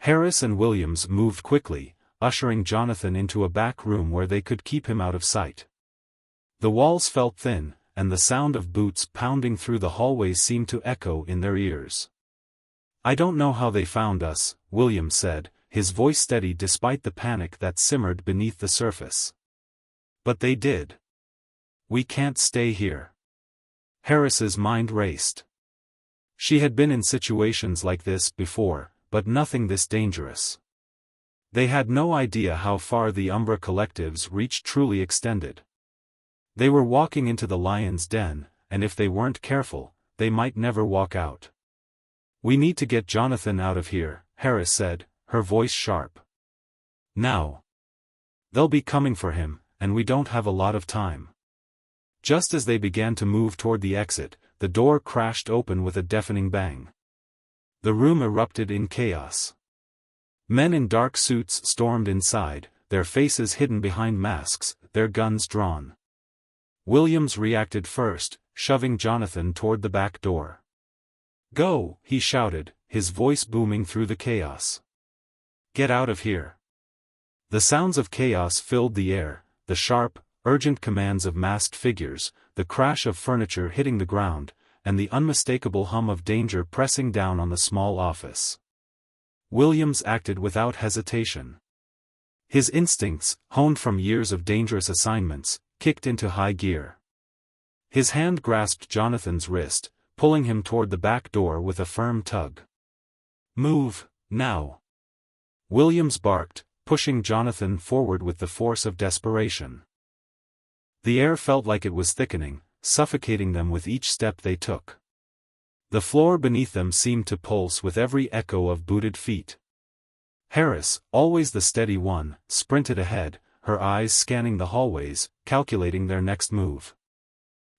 Harris and Williams moved quickly, ushering Jonathan into a back room where they could keep him out of sight. The walls felt thin, and the sound of boots pounding through the hallways seemed to echo in their ears. "I don't know how they found us," Williams said, his voice steady despite the panic that simmered beneath the surface. "But they did. We can't stay here." Harris's mind raced. She had been in situations like this before, but nothing this dangerous. They had no idea how far the Umbra collective's reach truly extended. They were walking into the lion's den, and if they weren't careful, they might never walk out. "We need to get Jonathan out of here," Harris said, her voice sharp. "Now. They'll be coming for him, and we don't have a lot of time." Just as they began to move toward the exit, the door crashed open with a deafening bang. The room erupted in chaos. Men in dark suits stormed inside, their faces hidden behind masks, their guns drawn. Williams reacted first, shoving Jonathan toward the back door. "Go," he shouted, his voice booming through the chaos. "Get out of here." The sounds of chaos filled the air, the sharp, urgent commands of masked figures, the crash of furniture hitting the ground, and the unmistakable hum of danger pressing down on the small office. Williams acted without hesitation. His instincts, honed from years of dangerous assignments, kicked into high gear. His hand grasped Jonathan's wrist, pulling him toward the back door with a firm tug. "Move, now!" Williams barked, pushing Jonathan forward with the force of desperation. The air felt like it was thickening, suffocating them with each step they took. The floor beneath them seemed to pulse with every echo of booted feet. Harris, always the steady one, sprinted ahead, her eyes scanning the hallways, calculating their next move.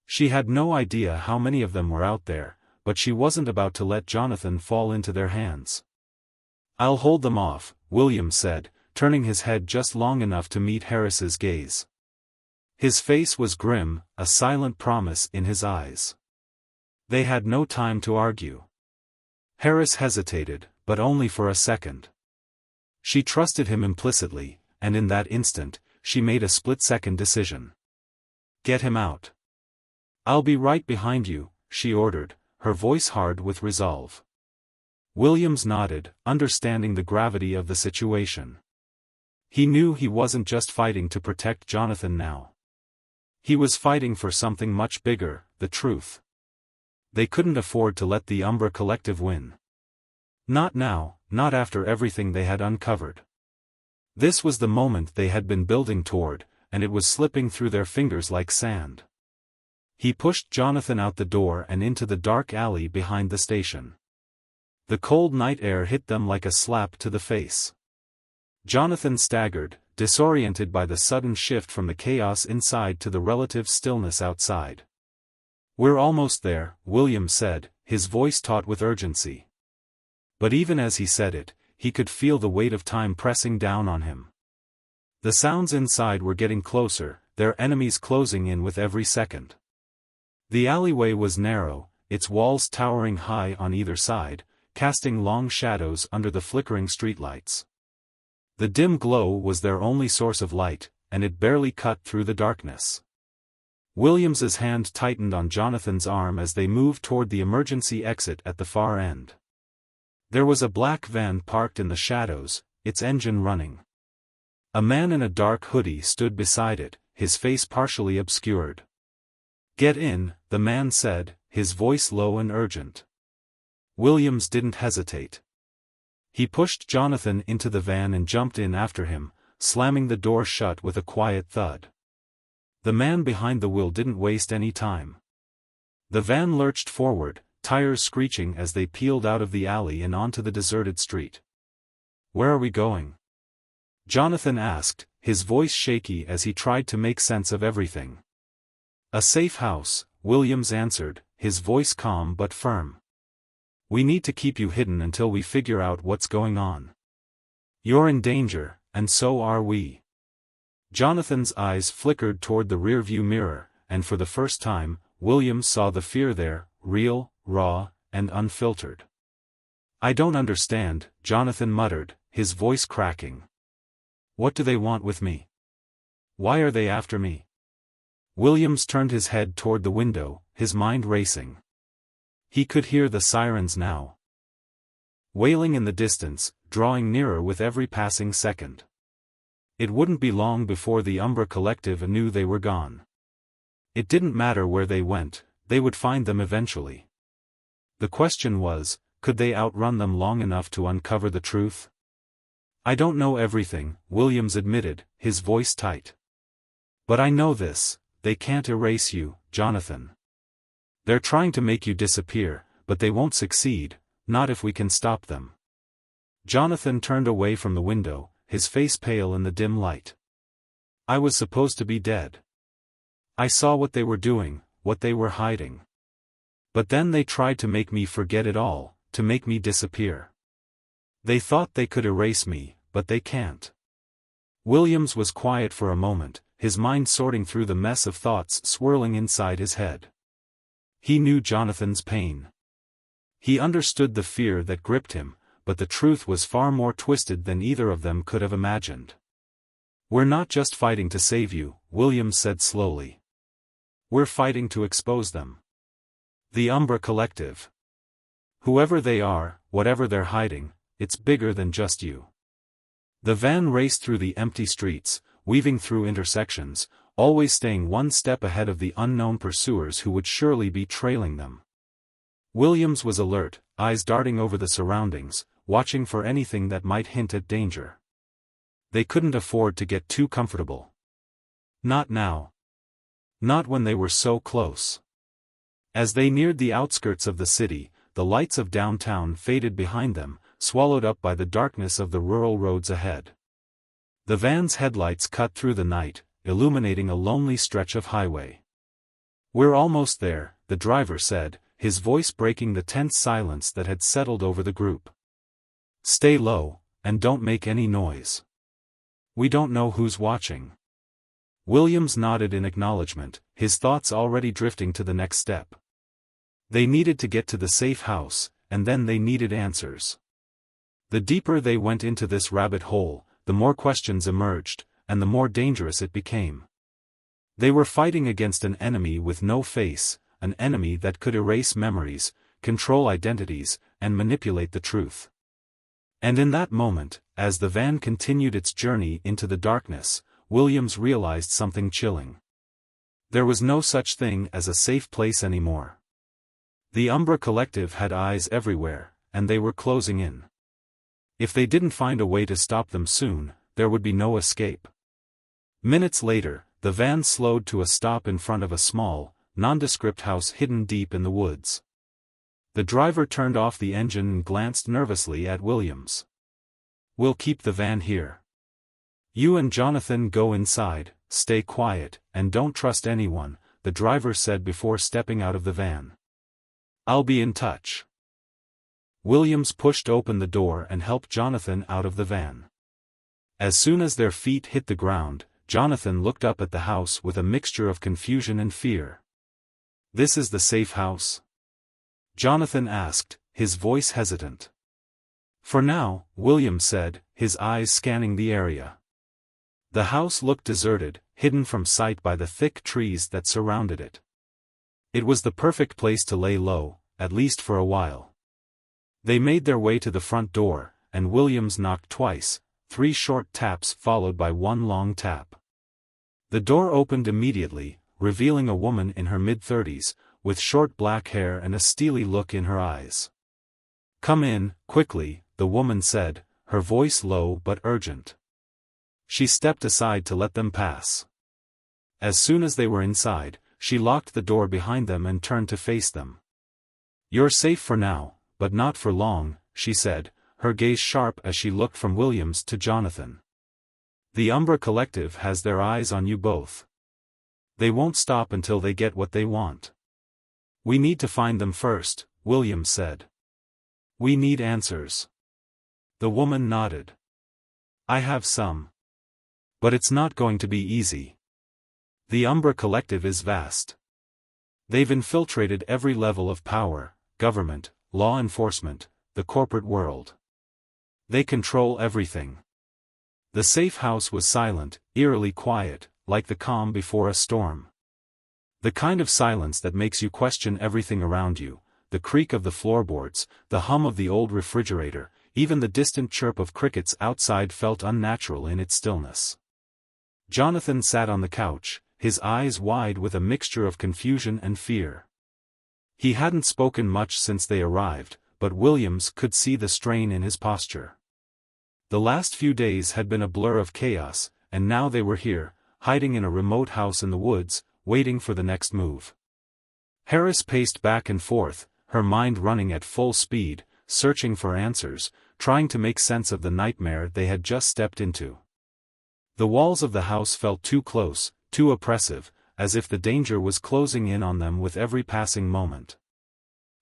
She had no idea how many of them were out there, but she wasn't about to let Jonathan fall into their hands. "I'll hold them off," Williams said, turning his head just long enough to meet Harris's gaze. His face was grim, a silent promise in his eyes. They had no time to argue. Harris hesitated, but only for a second. She trusted him implicitly, and in that instant, she made a split-second decision. "Get him out." "I'll be right behind you," she ordered, her voice hard with resolve. Williams nodded, understanding the gravity of the situation. He knew he wasn't just fighting to protect Jonathan now. He was fighting for something much bigger, the truth. They couldn't afford to let the Umbra Collective win. Not now, not after everything they had uncovered. This was the moment they had been building toward, and it was slipping through their fingers like sand. He pushed Jonathan out the door and into the dark alley behind the station. The cold night air hit them like a slap to the face. Jonathan staggered, disoriented by the sudden shift from the chaos inside to the relative stillness outside. "We're almost there," Williams said, his voice taut with urgency. But even as he said it, he could feel the weight of time pressing down on him. The sounds inside were getting closer, their enemies closing in with every second. The alleyway was narrow, its walls towering high on either side, casting long shadows under the flickering streetlights. The dim glow was their only source of light, and it barely cut through the darkness. Williams's hand tightened on Jonathan's arm as they moved toward the emergency exit at the far end. There was a black van parked in the shadows, its engine running. A man in a dark hoodie stood beside it, his face partially obscured. "Get in," the man said, his voice low and urgent. Williams didn't hesitate. He pushed Jonathan into the van and jumped in after him, slamming the door shut with a quiet thud. The man behind the wheel didn't waste any time. The van lurched forward, tires screeching as they peeled out of the alley and onto the deserted street. "Where are we going?" Jonathan asked, his voice shaky as he tried to make sense of everything. "A safe house," Williams answered, his voice calm but firm. "We need to keep you hidden until we figure out what's going on. You're in danger, and so are we." Jonathan's eyes flickered toward the rearview mirror, and for the first time, Williams saw the fear there, real, raw, and unfiltered. I don't understand, Jonathan muttered, his voice cracking. What do they want with me? Why are they after me? Williams turned his head toward the window, his mind racing. He could hear the sirens now, wailing in the distance, drawing nearer with every passing second. It wouldn't be long before the Umbra Collective knew they were gone. It didn't matter where they went, they would find them eventually. The question was, could they outrun them long enough to uncover the truth? I don't know everything, Williams admitted, his voice tight. But I know this, they can't erase you, Jonathan. They're trying to make you disappear, but they won't succeed, not if we can stop them. Jonathan turned away from the window, his face pale in the dim light. I was supposed to be dead. I saw what they were doing, what they were hiding. But then they tried to make me forget it all, to make me disappear. They thought they could erase me, but they can't. Williams was quiet for a moment, his mind sorting through the mess of thoughts swirling inside his head. He knew Jonathan's pain. He understood the fear that gripped him, but the truth was far more twisted than either of them could have imagined. We're not just fighting to save you, Williams said slowly. We're fighting to expose them. The Umbra Collective. Whoever they are, whatever they're hiding, it's bigger than just you. The van raced through the empty streets, weaving through intersections, always staying one step ahead of the unknown pursuers who would surely be trailing them. Williams was alert, eyes darting over the surroundings, watching for anything that might hint at danger. They couldn't afford to get too comfortable. Not now. Not when they were so close. As they neared the outskirts of the city, the lights of downtown faded behind them, swallowed up by the darkness of the rural roads ahead. The van's headlights cut through the night, illuminating a lonely stretch of highway. We're almost there, the driver said, his voice breaking the tense silence that had settled over the group. Stay low, and don't make any noise. We don't know who's watching. Williams nodded in acknowledgement, his thoughts already drifting to the next step. They needed to get to the safe house, and then they needed answers. The deeper they went into this rabbit hole, the more questions emerged, and the more dangerous it became. They were fighting against an enemy with no face, an enemy that could erase memories, control identities, and manipulate the truth. And in that moment, as the van continued its journey into the darkness, Williams realized something chilling. There was no such thing as a safe place anymore. The Umbra Collective had eyes everywhere, and they were closing in. If they didn't find a way to stop them soon, there would be no escape. Minutes later, the van slowed to a stop in front of a small, nondescript house hidden deep in the woods. The driver turned off the engine and glanced nervously at Williams. We'll keep the van here. You and Jonathan go inside, stay quiet, and don't trust anyone, the driver said before stepping out of the van. I'll be in touch. Williams pushed open the door and helped Jonathan out of the van. As soon as their feet hit the ground, Jonathan looked up at the house with a mixture of confusion and fear. This is the safe house? Jonathan asked, his voice hesitant. For now, Williams said, his eyes scanning the area. The house looked deserted, hidden from sight by the thick trees that surrounded it. It was the perfect place to lay low, at least for a while. They made their way to the front door, and Williams knocked twice, 3 short taps followed by 1 long tap. The door opened immediately, revealing a woman in her mid-30s, with short black hair and a steely look in her eyes. Come in, quickly, the woman said, her voice low but urgent. She stepped aside to let them pass. As soon as they were inside, she locked the door behind them and turned to face them. You're safe for now, but not for long, she said, her gaze sharp as she looked from Williams to Jonathan. The Umbra Collective has their eyes on you both. They won't stop until they get what they want. We need to find them first, Williams said. We need answers. The woman nodded. I have some. But it's not going to be easy. The Umbra Collective is vast. They've infiltrated every level of power, government, law enforcement, the corporate world. They control everything. The safe house was silent, eerily quiet, like the calm before a storm. The kind of silence that makes you question everything around you, the creak of the floorboards, the hum of the old refrigerator, even the distant chirp of crickets outside felt unnatural in its stillness. Jonathan sat on the couch, his eyes wide with a mixture of confusion and fear. He hadn't spoken much since they arrived, but Williams could see the strain in his posture. The last few days had been a blur of chaos, and now they were here, hiding in a remote house in the woods, waiting for the next move. Harris paced back and forth, her mind running at full speed, searching for answers, trying to make sense of the nightmare they had just stepped into. The walls of the house felt too close, too oppressive, as if the danger was closing in on them with every passing moment.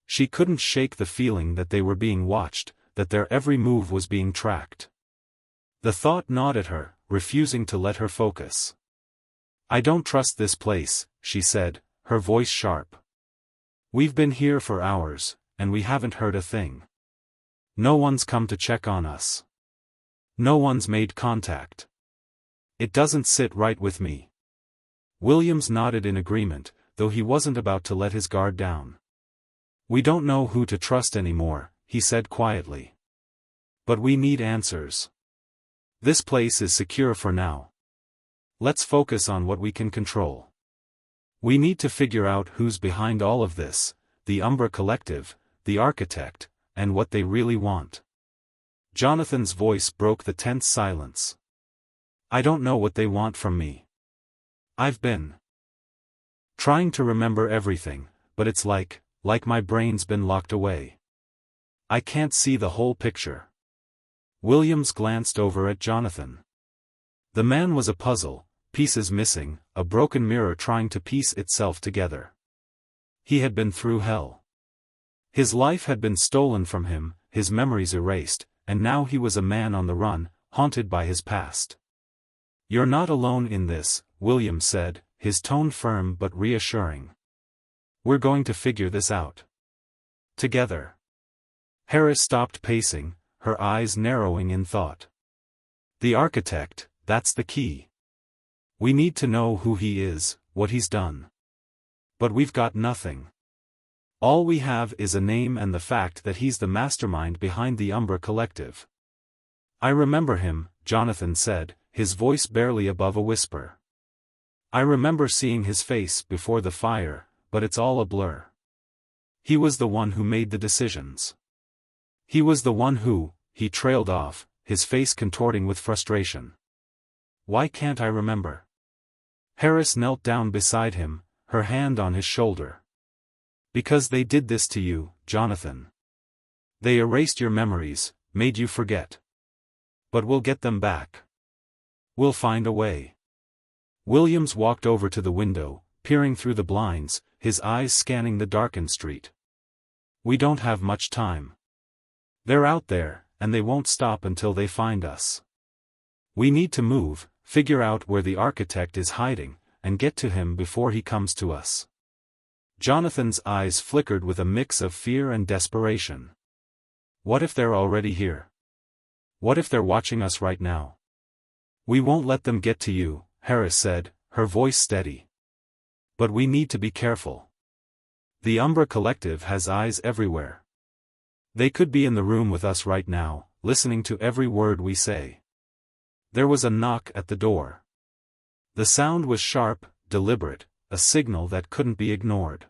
She couldn't shake the feeling that they were being watched, that their every move was being tracked. The thought gnawed at her, refusing to let her focus. "I don't trust this place," she said, her voice sharp. "We've been here for hours, and we haven't heard a thing. No one's come to check on us. No one's made contact. It doesn't sit right with me." Williams nodded in agreement, though he wasn't about to let his guard down. "We don't know who to trust anymore," he said quietly. "But we need answers. This place is secure for now. Let's focus on what we can control. We need to figure out who's behind all of this, the Umbra Collective, the architect, and what they really want." Jonathan's voice broke the tense silence. "I don't know what they want from me. I've been trying to remember everything, but it's like my brain's been locked away. I can't see the whole picture." Williams glanced over at Jonathan. The man was a puzzle, pieces missing, a broken mirror trying to piece itself together. He had been through hell. His life had been stolen from him, his memories erased, and now he was a man on the run, haunted by his past. "You're not alone in this," Williams said, his tone firm but reassuring. "We're going to figure this out together." Harris stopped pacing, her eyes narrowing in thought. "The architect, that's the key. We need to know who he is, what he's done. But we've got nothing. All we have is a name and the fact that he's the mastermind behind the Umbra Collective." "I remember him," Jonathan said, his voice barely above a whisper. "I remember seeing his face before the fire, but it's all a blur. He was the one who made the decisions. He was the one who," he trailed off, his face contorting with frustration. "Why can't I remember?" Harris knelt down beside him, her hand on his shoulder. "Because they did this to you, Jonathan. They erased your memories, made you forget. But we'll get them back. We'll find a way." Williams walked over to the window, peering through the blinds, his eyes scanning the darkened street. "We don't have much time. They're out there, and they won't stop until they find us. We need to move, figure out where the architect is hiding, and get to him before he comes to us." Jonathan's eyes flickered with a mix of fear and desperation. "What if they're already here? What if they're watching us right now?" "We won't let them get to you," Harris said, her voice steady. "But we need to be careful. The Umbra Collective has eyes everywhere. They could be in the room with us right now, listening to every word we say." There was a knock at the door. The sound was sharp, deliberate, a signal that couldn't be ignored.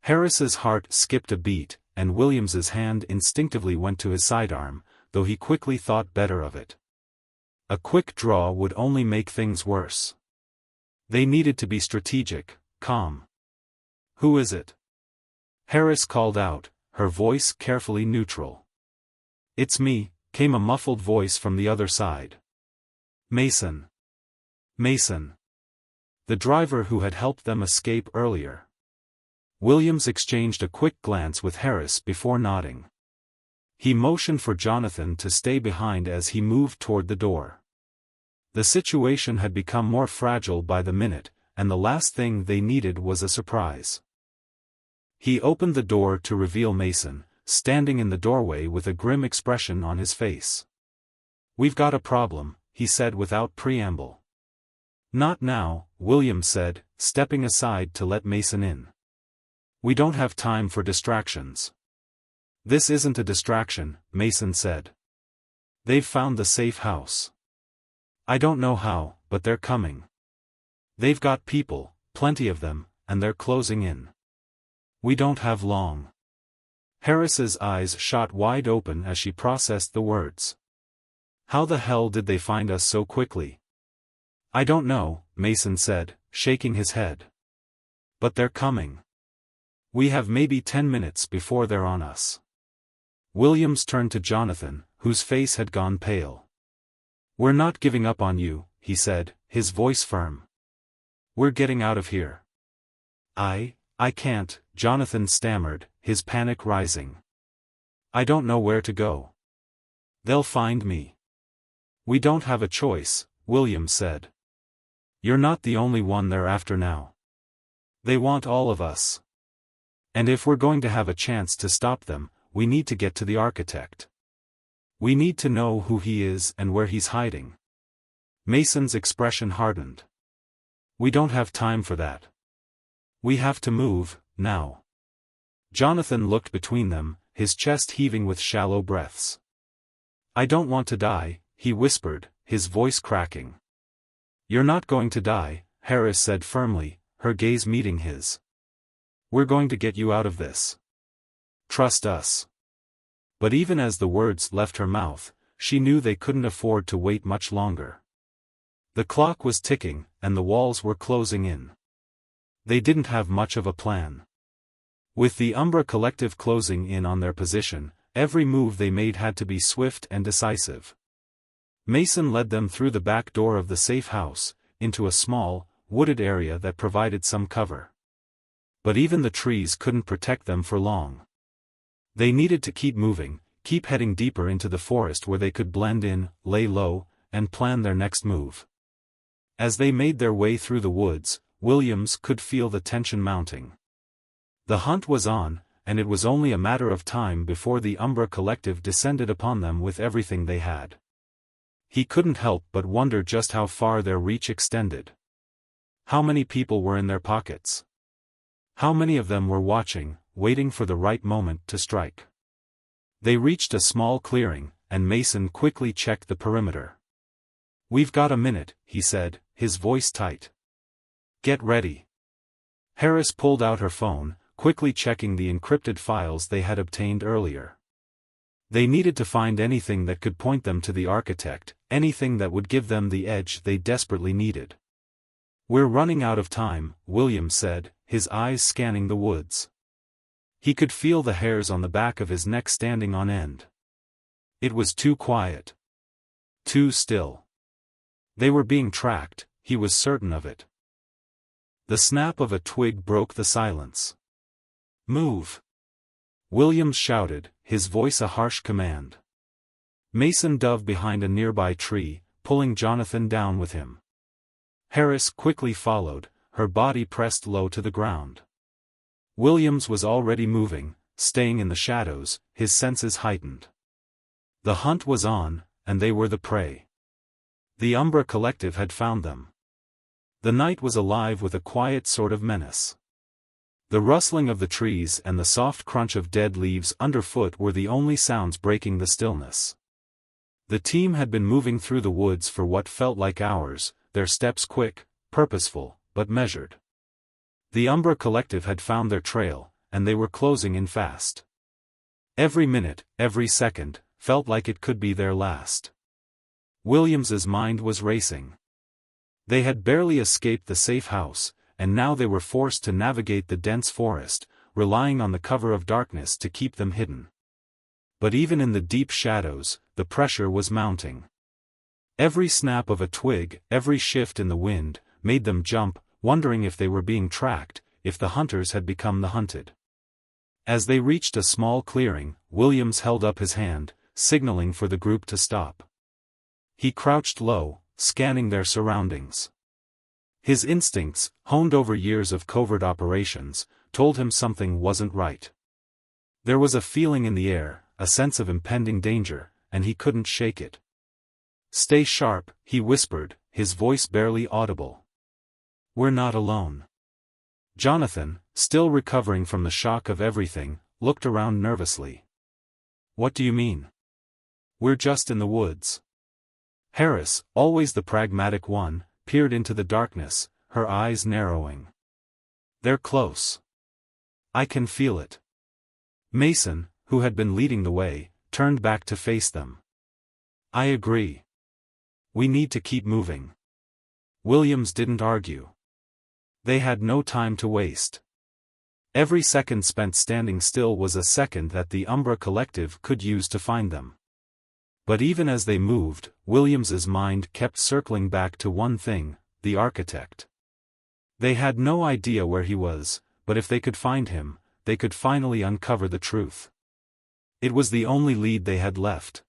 Harris's heart skipped a beat, and Williams's hand instinctively went to his sidearm, though he quickly thought better of it. A quick draw would only make things worse. They needed to be strategic, calm. "Who is it?" Harris called out, her voice carefully neutral. "It's me," came a muffled voice from the other side. "Mason. Mason. The driver who had helped them escape earlier." Williams exchanged a quick glance with Harris before nodding. He motioned for Jonathan to stay behind as he moved toward the door. The situation had become more fragile by the minute, and the last thing they needed was a surprise. He opened the door to reveal Mason, standing in the doorway with a grim expression on his face. "We've got a problem," he said without preamble. "Not now," Williams said, stepping aside to let Mason in. "We don't have time for distractions." "This isn't a distraction," Mason said. "They've found the safe house. I don't know how, but they're coming. They've got people, plenty of them, and they're closing in. We don't have long." Harris's eyes shot wide open as she processed the words. "How the hell did they find us so quickly?" "I don't know," Mason said, shaking his head. "But they're coming. We have maybe 10 minutes before they're on us." Williams turned to Jonathan, whose face had gone pale. "We're not giving up on you," he said, his voice firm. "We're getting out of here." I can't," Jonathan stammered, his panic rising. "I don't know where to go. They'll find me." "We don't have a choice," Williams said. "You're not the only one they're after now. They want all of us. And if we're going to have a chance to stop them, we need to get to the architect. We need to know who he is and where he's hiding." Mason's expression hardened. "We don't have time for that. We have to move, now." Jonathan looked between them, his chest heaving with shallow breaths. "I don't want to die," he whispered, his voice cracking. "You're not going to die," Harris said firmly, her gaze meeting his. "We're going to get you out of this. Trust us." But even as the words left her mouth, she knew they couldn't afford to wait much longer. The clock was ticking, and the walls were closing in. They didn't have much of a plan. With the Umbra Collective closing in on their position, every move they made had to be swift and decisive. Mason led them through the back door of the safe house, into a small, wooded area that provided some cover. But even the trees couldn't protect them for long. They needed to keep moving, keep heading deeper into the forest where they could blend in, lay low, and plan their next move. As they made their way through the woods, Williams could feel the tension mounting. The hunt was on, and it was only a matter of time before the Umbra Collective descended upon them with everything they had. He couldn't help but wonder just how far their reach extended. How many people were in their pockets? How many of them were watching, waiting for the right moment to strike? They reached a small clearing, and Mason quickly checked the perimeter. "We've got a minute," he said, his voice tight. "Get ready." Harris pulled out her phone, quickly checking the encrypted files they had obtained earlier. They needed to find anything that could point them to the architect, anything that would give them the edge they desperately needed. "We're running out of time," Williams said, his eyes scanning the woods. He could feel the hairs on the back of his neck standing on end. It was too quiet. Too still. They were being tracked, he was certain of it. The snap of a twig broke the silence. "Move!" Williams shouted, his voice a harsh command. Mason dove behind a nearby tree, pulling Jonathan down with him. Harris quickly followed, her body pressed low to the ground. Williams was already moving, staying in the shadows, his senses heightened. The hunt was on, and they were the prey. The Umbra Collective had found them. The night was alive with a quiet sort of menace. The rustling of the trees and the soft crunch of dead leaves underfoot were the only sounds breaking the stillness. The team had been moving through the woods for what felt like hours, their steps quick, purposeful, but measured. The Umbra Collective had found their trail, and they were closing in fast. Every minute, every second, felt like it could be their last. Williams's mind was racing. They had barely escaped the safe house, and now they were forced to navigate the dense forest, relying on the cover of darkness to keep them hidden. But even in the deep shadows, the pressure was mounting. Every snap of a twig, every shift in the wind, made them jump, wondering if they were being tracked, if the hunters had become the hunted. As they reached a small clearing, Williams held up his hand, signaling for the group to stop. He crouched low, scanning their surroundings. His instincts, honed over years of covert operations, told him something wasn't right. There was a feeling in the air, a sense of impending danger, and he couldn't shake it. "Stay sharp," he whispered, his voice barely audible. "We're not alone." Jonathan, still recovering from the shock of everything, looked around nervously. "What do you mean?" "We're just in the woods." Harris, always the pragmatic one, peered into the darkness, her eyes narrowing. "They're close. I can feel it." Mason, who had been leading the way, turned back to face them. "I agree. We need to keep moving." Williams didn't argue. They had no time to waste. Every second spent standing still was a second that the Umbra Collective could use to find them. But even as they moved, Williams's mind kept circling back to one thing: the architect. They had no idea where he was, but if they could find him, they could finally uncover the truth. It was the only lead they had left.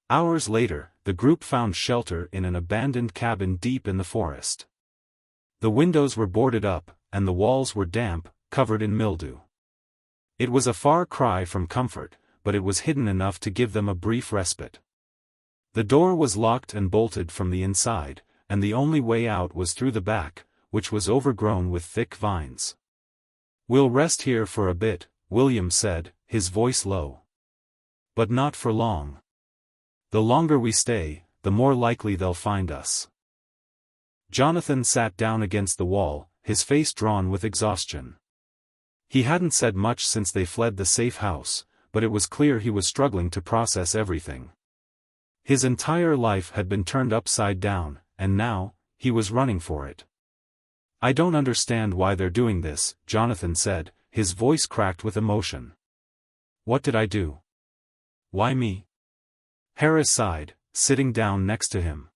Hours later, the group found shelter in an abandoned cabin deep in the forest. The windows were boarded up, and the walls were damp, covered in mildew. It was a far cry from comfort, but it was hidden enough to give them a brief respite. The door was locked and bolted from the inside, and the only way out was through the back, which was overgrown with thick vines. "We'll rest here for a bit," William said, his voice low. "But not for long. The longer we stay, the more likely they'll find us." Jonathan sat down against the wall, his face drawn with exhaustion. He hadn't said much since they fled the safe house, but it was clear he was struggling to process everything. His entire life had been turned upside down, and now, he was running for it. "I don't understand why they're doing this," Jonathan said, his voice cracked with emotion. "What did I do? Why me?" Harris sighed, sitting down next to him.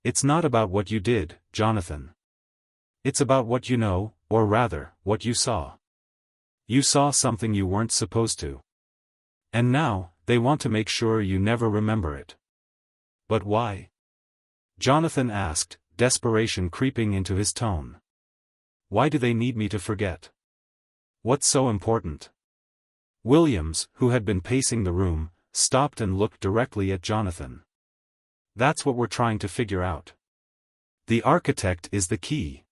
"It's not about what you did, Jonathan. It's about what you know, or rather, what you saw. You saw something you weren't supposed to. And now, they want to make sure you never remember it." "But why?" Jonathan asked, desperation creeping into his tone. "Why do they need me to forget? What's so important?" Williams, who had been pacing the room, stopped and looked directly at Jonathan. "That's what we're trying to figure out. The architect is the key.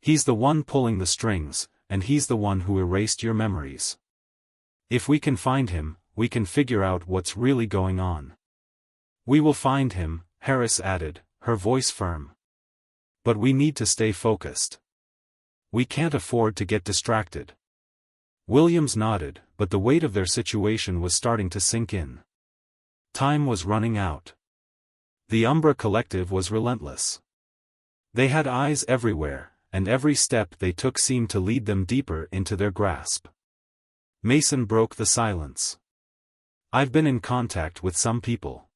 He's the one pulling the strings, and he's the one who erased your memories. If we can find him, we can figure out what's really going on." "We will find him," Harris added, her voice firm. "But we need to stay focused. We can't afford to get distracted." Williams nodded, but the weight of their situation was starting to sink in. Time was running out. The Umbra Collective was relentless. They had eyes everywhere, and every step they took seemed to lead them deeper into their grasp. Mason broke the silence. "I've been in contact with some people.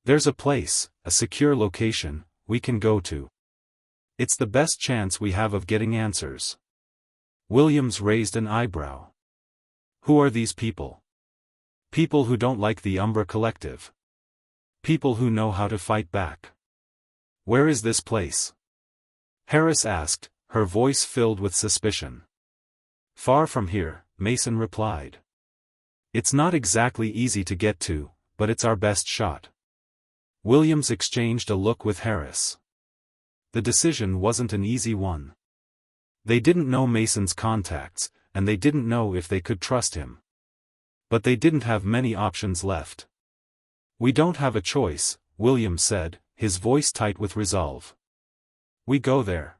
There's a place, a secure location, we can go to. It's the best chance we have of getting answers." Williams raised an eyebrow. "Who are these people?" "People who don't like the Umbra Collective. People who know how to fight back." "Where is this place?" Harris asked, her voice filled with suspicion. "Far from here," Mason replied. "It's not exactly easy to get to, but it's our best shot." Williams exchanged a look with Harris. The decision wasn't an easy one. They didn't know Mason's contacts, and they didn't know if they could trust him. But they didn't have many options left. "We don't have a choice," Williams said, his voice tight with resolve. "We go there.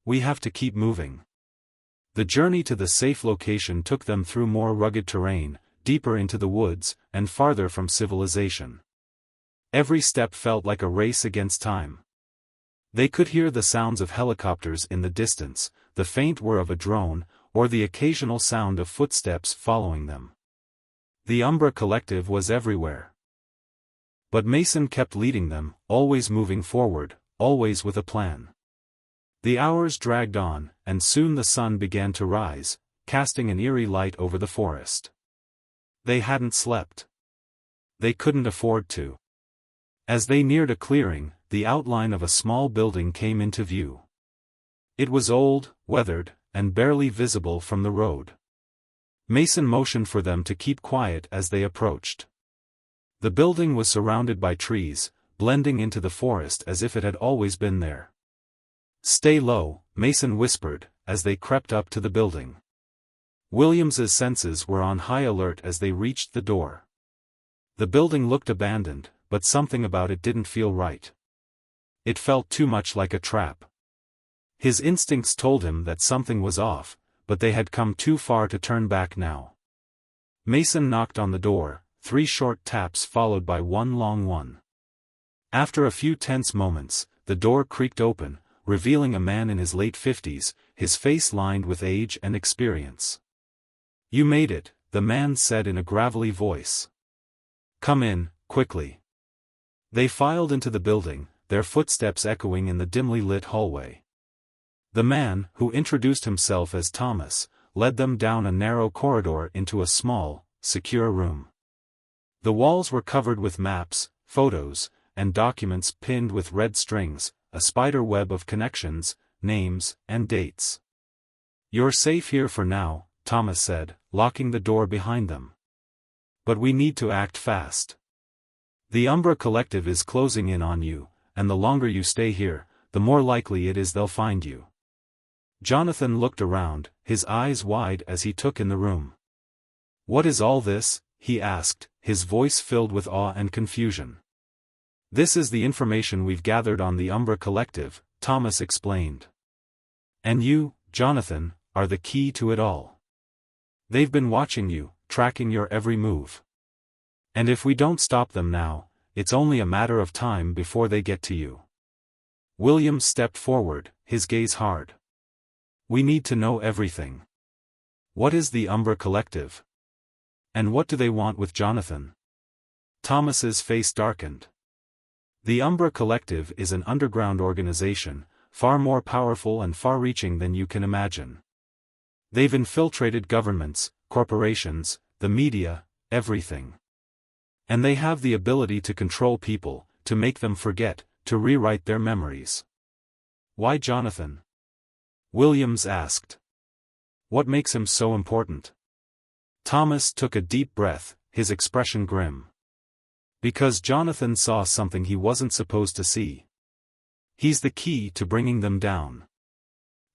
We have to keep moving." The journey to the safe location took them through more rugged terrain, deeper into the woods, and farther from civilization. Every step felt like a race against time. They could hear the sounds of helicopters in the distance, the faint whir of a drone, or the occasional sound of footsteps following them. The Umbra Collective was everywhere. But Mason kept leading them, always moving forward, always with a plan. The hours dragged on, and soon the sun began to rise, casting an eerie light over the forest. They hadn't slept. They couldn't afford to. As they neared a clearing, the outline of a small building came into view. It was old, weathered, and barely visible from the road. Mason motioned for them to keep quiet as they approached. The building was surrounded by trees, blending into the forest as if it had always been there. "Stay low," Mason whispered, as they crept up to the building. Williams's senses were on high alert as they reached the door. The building looked abandoned, but something about it didn't feel right. It felt too much like a trap. His instincts told him that something was off, but they had come too far to turn back now. Mason knocked on the door, 3 short taps followed by one long one. After a few tense moments, the door creaked open, revealing a man in his late 50s, his face lined with age and experience. "You made it," the man said in a gravelly voice. "Come in, quickly." They filed into the building, their footsteps echoing in the dimly lit hallway. The man, who introduced himself as Thomas, led them down a narrow corridor into a small, secure room. The walls were covered with maps, photos, and documents pinned with red strings, a spider web of connections, names, and dates. "You're safe here for now," Thomas said, locking the door behind them. "But we need to act fast. The Umbra Collective is closing in on you, and the longer you stay here, the more likely it is they'll find you." Jonathan looked around, his eyes wide as he took in the room. "What is all this?" he asked, his voice filled with awe and confusion. "This is the information we've gathered on the Umbra Collective," Thomas explained. "And you, Jonathan, are the key to it all. They've been watching you, tracking your every move. And if we don't stop them now, it's only a matter of time before they get to you." William stepped forward, his gaze hard. "We need to know everything. What is the Umbra Collective? And what do they want with Jonathan?" Thomas's face darkened. "The Umbra Collective is an underground organization, far more powerful and far-reaching than you can imagine. They've infiltrated governments, corporations, the media, everything. And they have the ability to control people, to make them forget, to rewrite their memories." "Why Jonathan?" Williams asked. "What makes him so important?" Thomas took a deep breath, his expression grim. "Because Jonathan saw something he wasn't supposed to see. He's the key to bringing them down.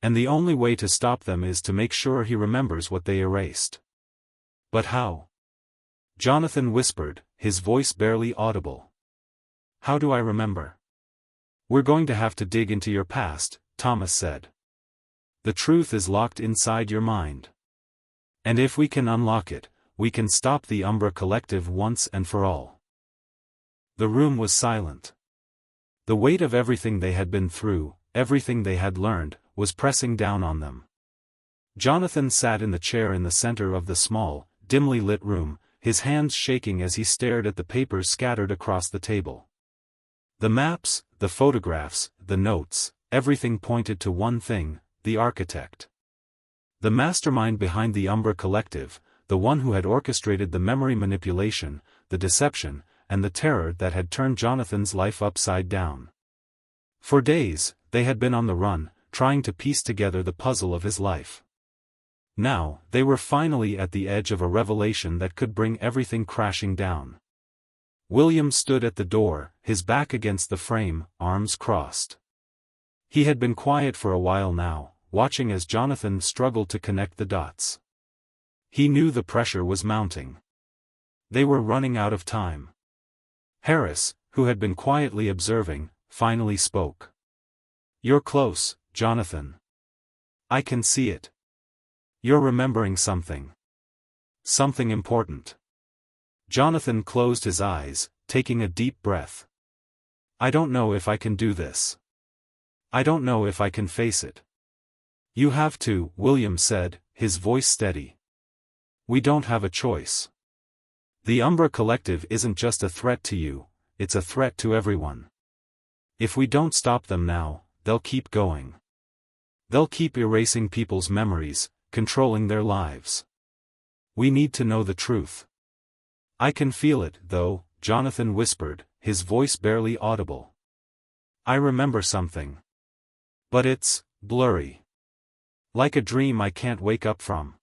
And the only way to stop them is to make sure he remembers what they erased." "But how?" Jonathan whispered, his voice barely audible. "How do I remember?" "We're going to have to dig into your past," Thomas said. "The truth is locked inside your mind. And if we can unlock it, we can stop the Umbra Collective once and for all." The room was silent. The weight of everything they had been through, everything they had learned, was pressing down on them. Jonathan sat in the chair in the center of the small, dimly lit room, his hands shaking as he stared at the papers scattered across the table. The maps, the photographs, the notes, everything pointed to one thing: the architect. The mastermind behind the Umbra Collective, the one who had orchestrated the memory manipulation, the deception, and the terror that had turned Jonathan's life upside down. For days, they had been on the run, trying to piece together the puzzle of his life. Now, they were finally at the edge of a revelation that could bring everything crashing down. William stood at the door, his back against the frame, arms crossed. He had been quiet for a while now, watching as Jonathan struggled to connect the dots. He knew the pressure was mounting. They were running out of time. Harris, who had been quietly observing, finally spoke. "You're close, Jonathan. I can see it. You're remembering something. Something important." Jonathan closed his eyes, taking a deep breath. "I don't know if I can do this. I don't know if I can face it." "You have to," William said, his voice steady. "We don't have a choice. The Umbra Collective isn't just a threat to you, it's a threat to everyone. If we don't stop them now, they'll keep going. They'll keep erasing people's memories, controlling their lives. We need to know the truth." "I can feel it, though," Jonathan whispered, his voice barely audible. "I remember something. But it's blurry. Like a dream I can't wake up from."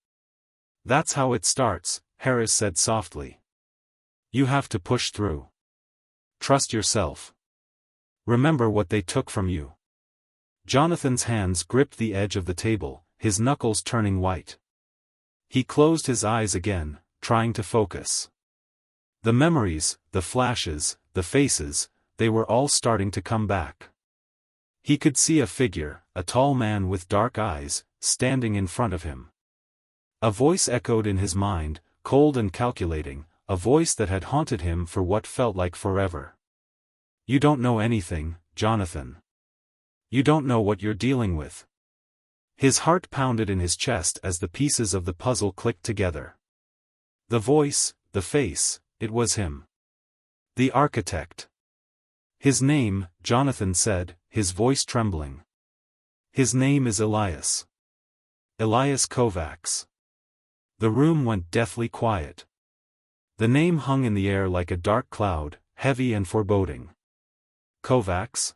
That's how it starts, Harris said softly. You have to push through. Trust yourself. Remember what they took from you. Jonathan's hands gripped the edge of the table, his knuckles turning white. He closed his eyes again, trying to focus. The memories, the flashes, the faces, they were all starting to come back. He could see a figure, a tall man with dark eyes, standing in front of him. A voice echoed in his mind, cold and calculating, a voice that had haunted him for what felt like forever. You don't know anything, Jonathan. You don't know what you're dealing with. His heart pounded in his chest as the pieces of the puzzle clicked together. The voice, the face, it was him. The architect. His name, Jonathan said, his voice trembling. His name is Elias. Elias Kovacs. The room went deathly quiet. The name hung in the air like a dark cloud, heavy and foreboding. Kovacs?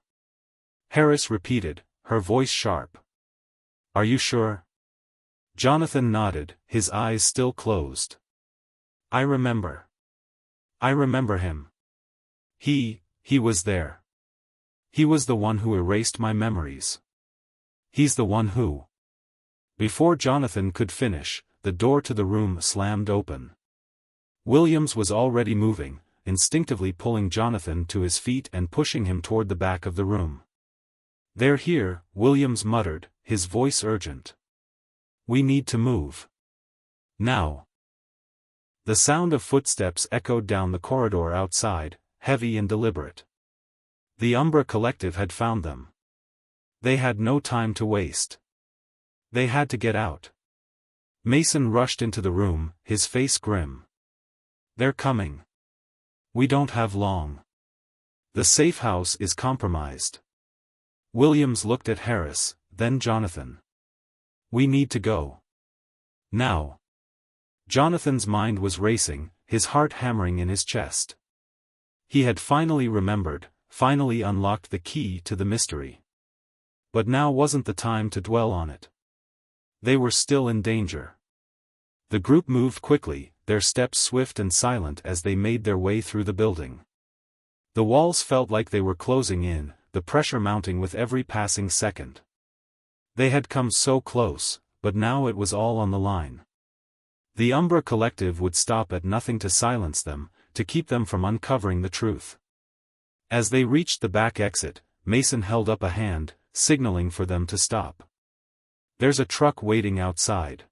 Harris repeated, her voice sharp. Are you sure? Jonathan nodded, his eyes still closed. I remember. I remember him. He was there. He was the one who erased my memories. He's the one who. Before Jonathan could finish, the door to the room slammed open. Williams was already moving, instinctively pulling Jonathan to his feet and pushing him toward the back of the room. They're here, Williams muttered, his voice urgent. We need to move. Now. The sound of footsteps echoed down the corridor outside, heavy and deliberate. The Umbra Collective had found them. They had no time to waste. They had to get out. Mason rushed into the room, his face grim. They're coming. We don't have long. The safe house is compromised. Williams looked at Harris, then Jonathan. We need to go. Now. Jonathan's mind was racing, his heart hammering in his chest. He had finally remembered, finally unlocked the key to the mystery. But now wasn't the time to dwell on it. They were still in danger. The group moved quickly, their steps swift and silent as they made their way through the building. The walls felt like they were closing in, the pressure mounting with every passing second. They had come so close, but now it was all on the line. The Umbra Collective would stop at nothing to silence them, to keep them from uncovering the truth. As they reached the back exit, Mason held up a hand, signaling for them to stop. There's a truck waiting outside.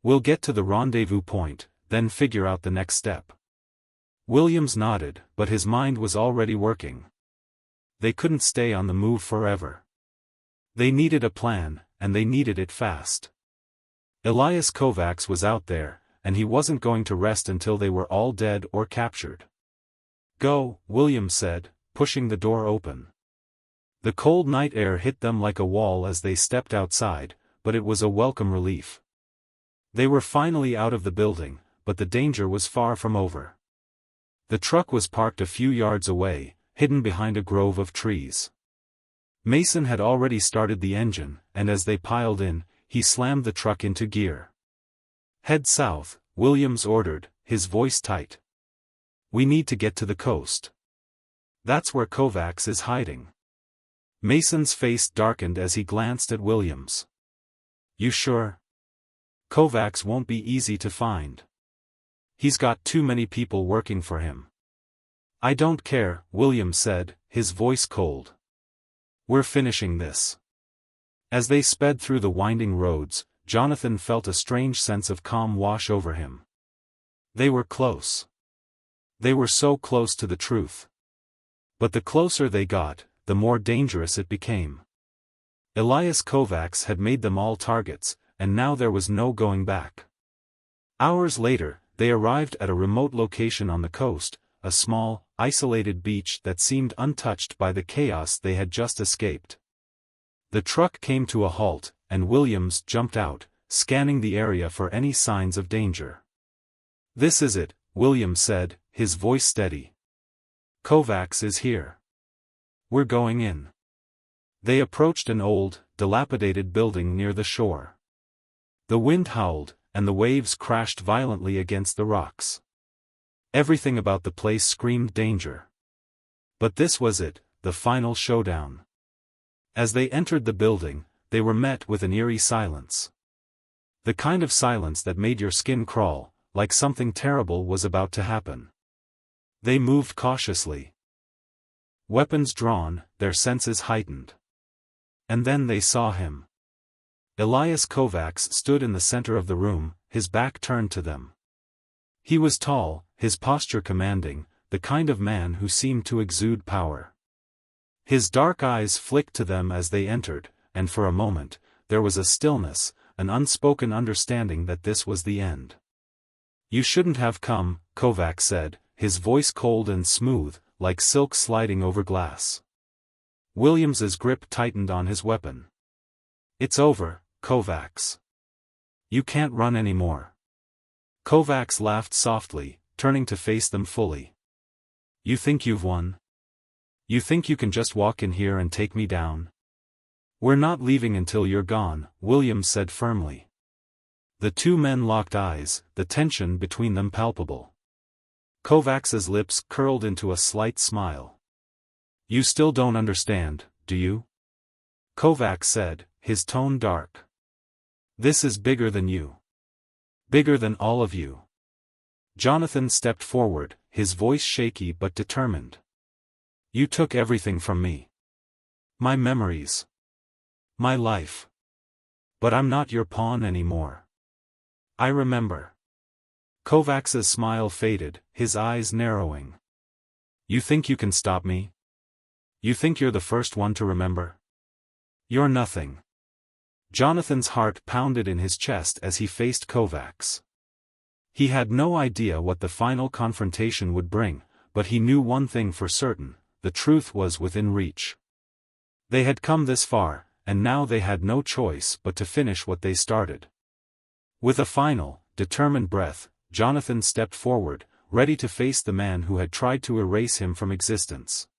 We'll get to the rendezvous point, then figure out the next step. Williams nodded, but his mind was already working. They couldn't stay on the move forever. They needed a plan, and they needed it fast. Elias Kovacs was out there, and he wasn't going to rest until they were all dead or captured. Go, Williams said, pushing the door open. The cold night air hit them like a wall as they stepped outside, but it was a welcome relief. They were finally out of the building, but the danger was far from over. The truck was parked a few yards away, hidden behind a grove of trees. Mason had already started the engine, and as they piled in, he slammed the truck into gear. Head south, Williams ordered, his voice tight. We need to get to the coast. That's where Kovacs is hiding. Mason's face darkened as he glanced at Williams. You sure? Kovacs won't be easy to find. He's got too many people working for him. I don't care, Williams said, his voice cold. We're finishing this. As they sped through the winding roads, Jonathan felt a strange sense of calm wash over him. They were close. They were so close to the truth. But the closer they got, the more dangerous it became. Elias Kovacs had made them all targets, and now there was no going back. Hours later, they arrived at a remote location on the coast, a small, isolated beach that seemed untouched by the chaos they had just escaped. The truck came to a halt, and Williams jumped out, scanning the area for any signs of danger. This is it, Williams said, his voice steady. Kovacs is here. We're going in. They approached an old, dilapidated building near the shore. The wind howled, and the waves crashed violently against the rocks. Everything about the place screamed danger. But this was it, the final showdown. As they entered the building, they were met with an eerie silence. The kind of silence that made your skin crawl, like something terrible was about to happen. They moved cautiously. Weapons drawn, their senses heightened. And then they saw him. Elias Kovacs stood in the center of the room, his back turned to them. He was tall, his posture commanding, the kind of man who seemed to exude power. His dark eyes flicked to them as they entered, and for a moment, there was a stillness, an unspoken understanding that this was the end. "You shouldn't have come," Kovacs said, his voice cold and smooth, like silk sliding over glass. Williams's grip tightened on his weapon. "It's over, Kovacs. You can't run anymore." Kovacs laughed softly, turning to face them fully. "You think you've won? You think you can just walk in here and take me down?" "We're not leaving until you're gone," Williams said firmly. The two men locked eyes, the tension between them palpable. Kovacs's lips curled into a slight smile. "You still don't understand, do you?" Kovacs said, his tone dark. "This is bigger than you. Bigger than all of you." Jonathan stepped forward, his voice shaky but determined. "You took everything from me. My memories. My life. But I'm not your pawn anymore. I remember." Kovacs's smile faded, his eyes narrowing. "You think you can stop me? You think you're the first one to remember? You're nothing." Jonathan's heart pounded in his chest as he faced Kovacs. He had no idea what the final confrontation would bring, but he knew one thing for certain: the truth was within reach. They had come this far, and now they had no choice but to finish what they started. With a final, determined breath, Jonathan stepped forward, ready to face the man who had tried to erase him from existence.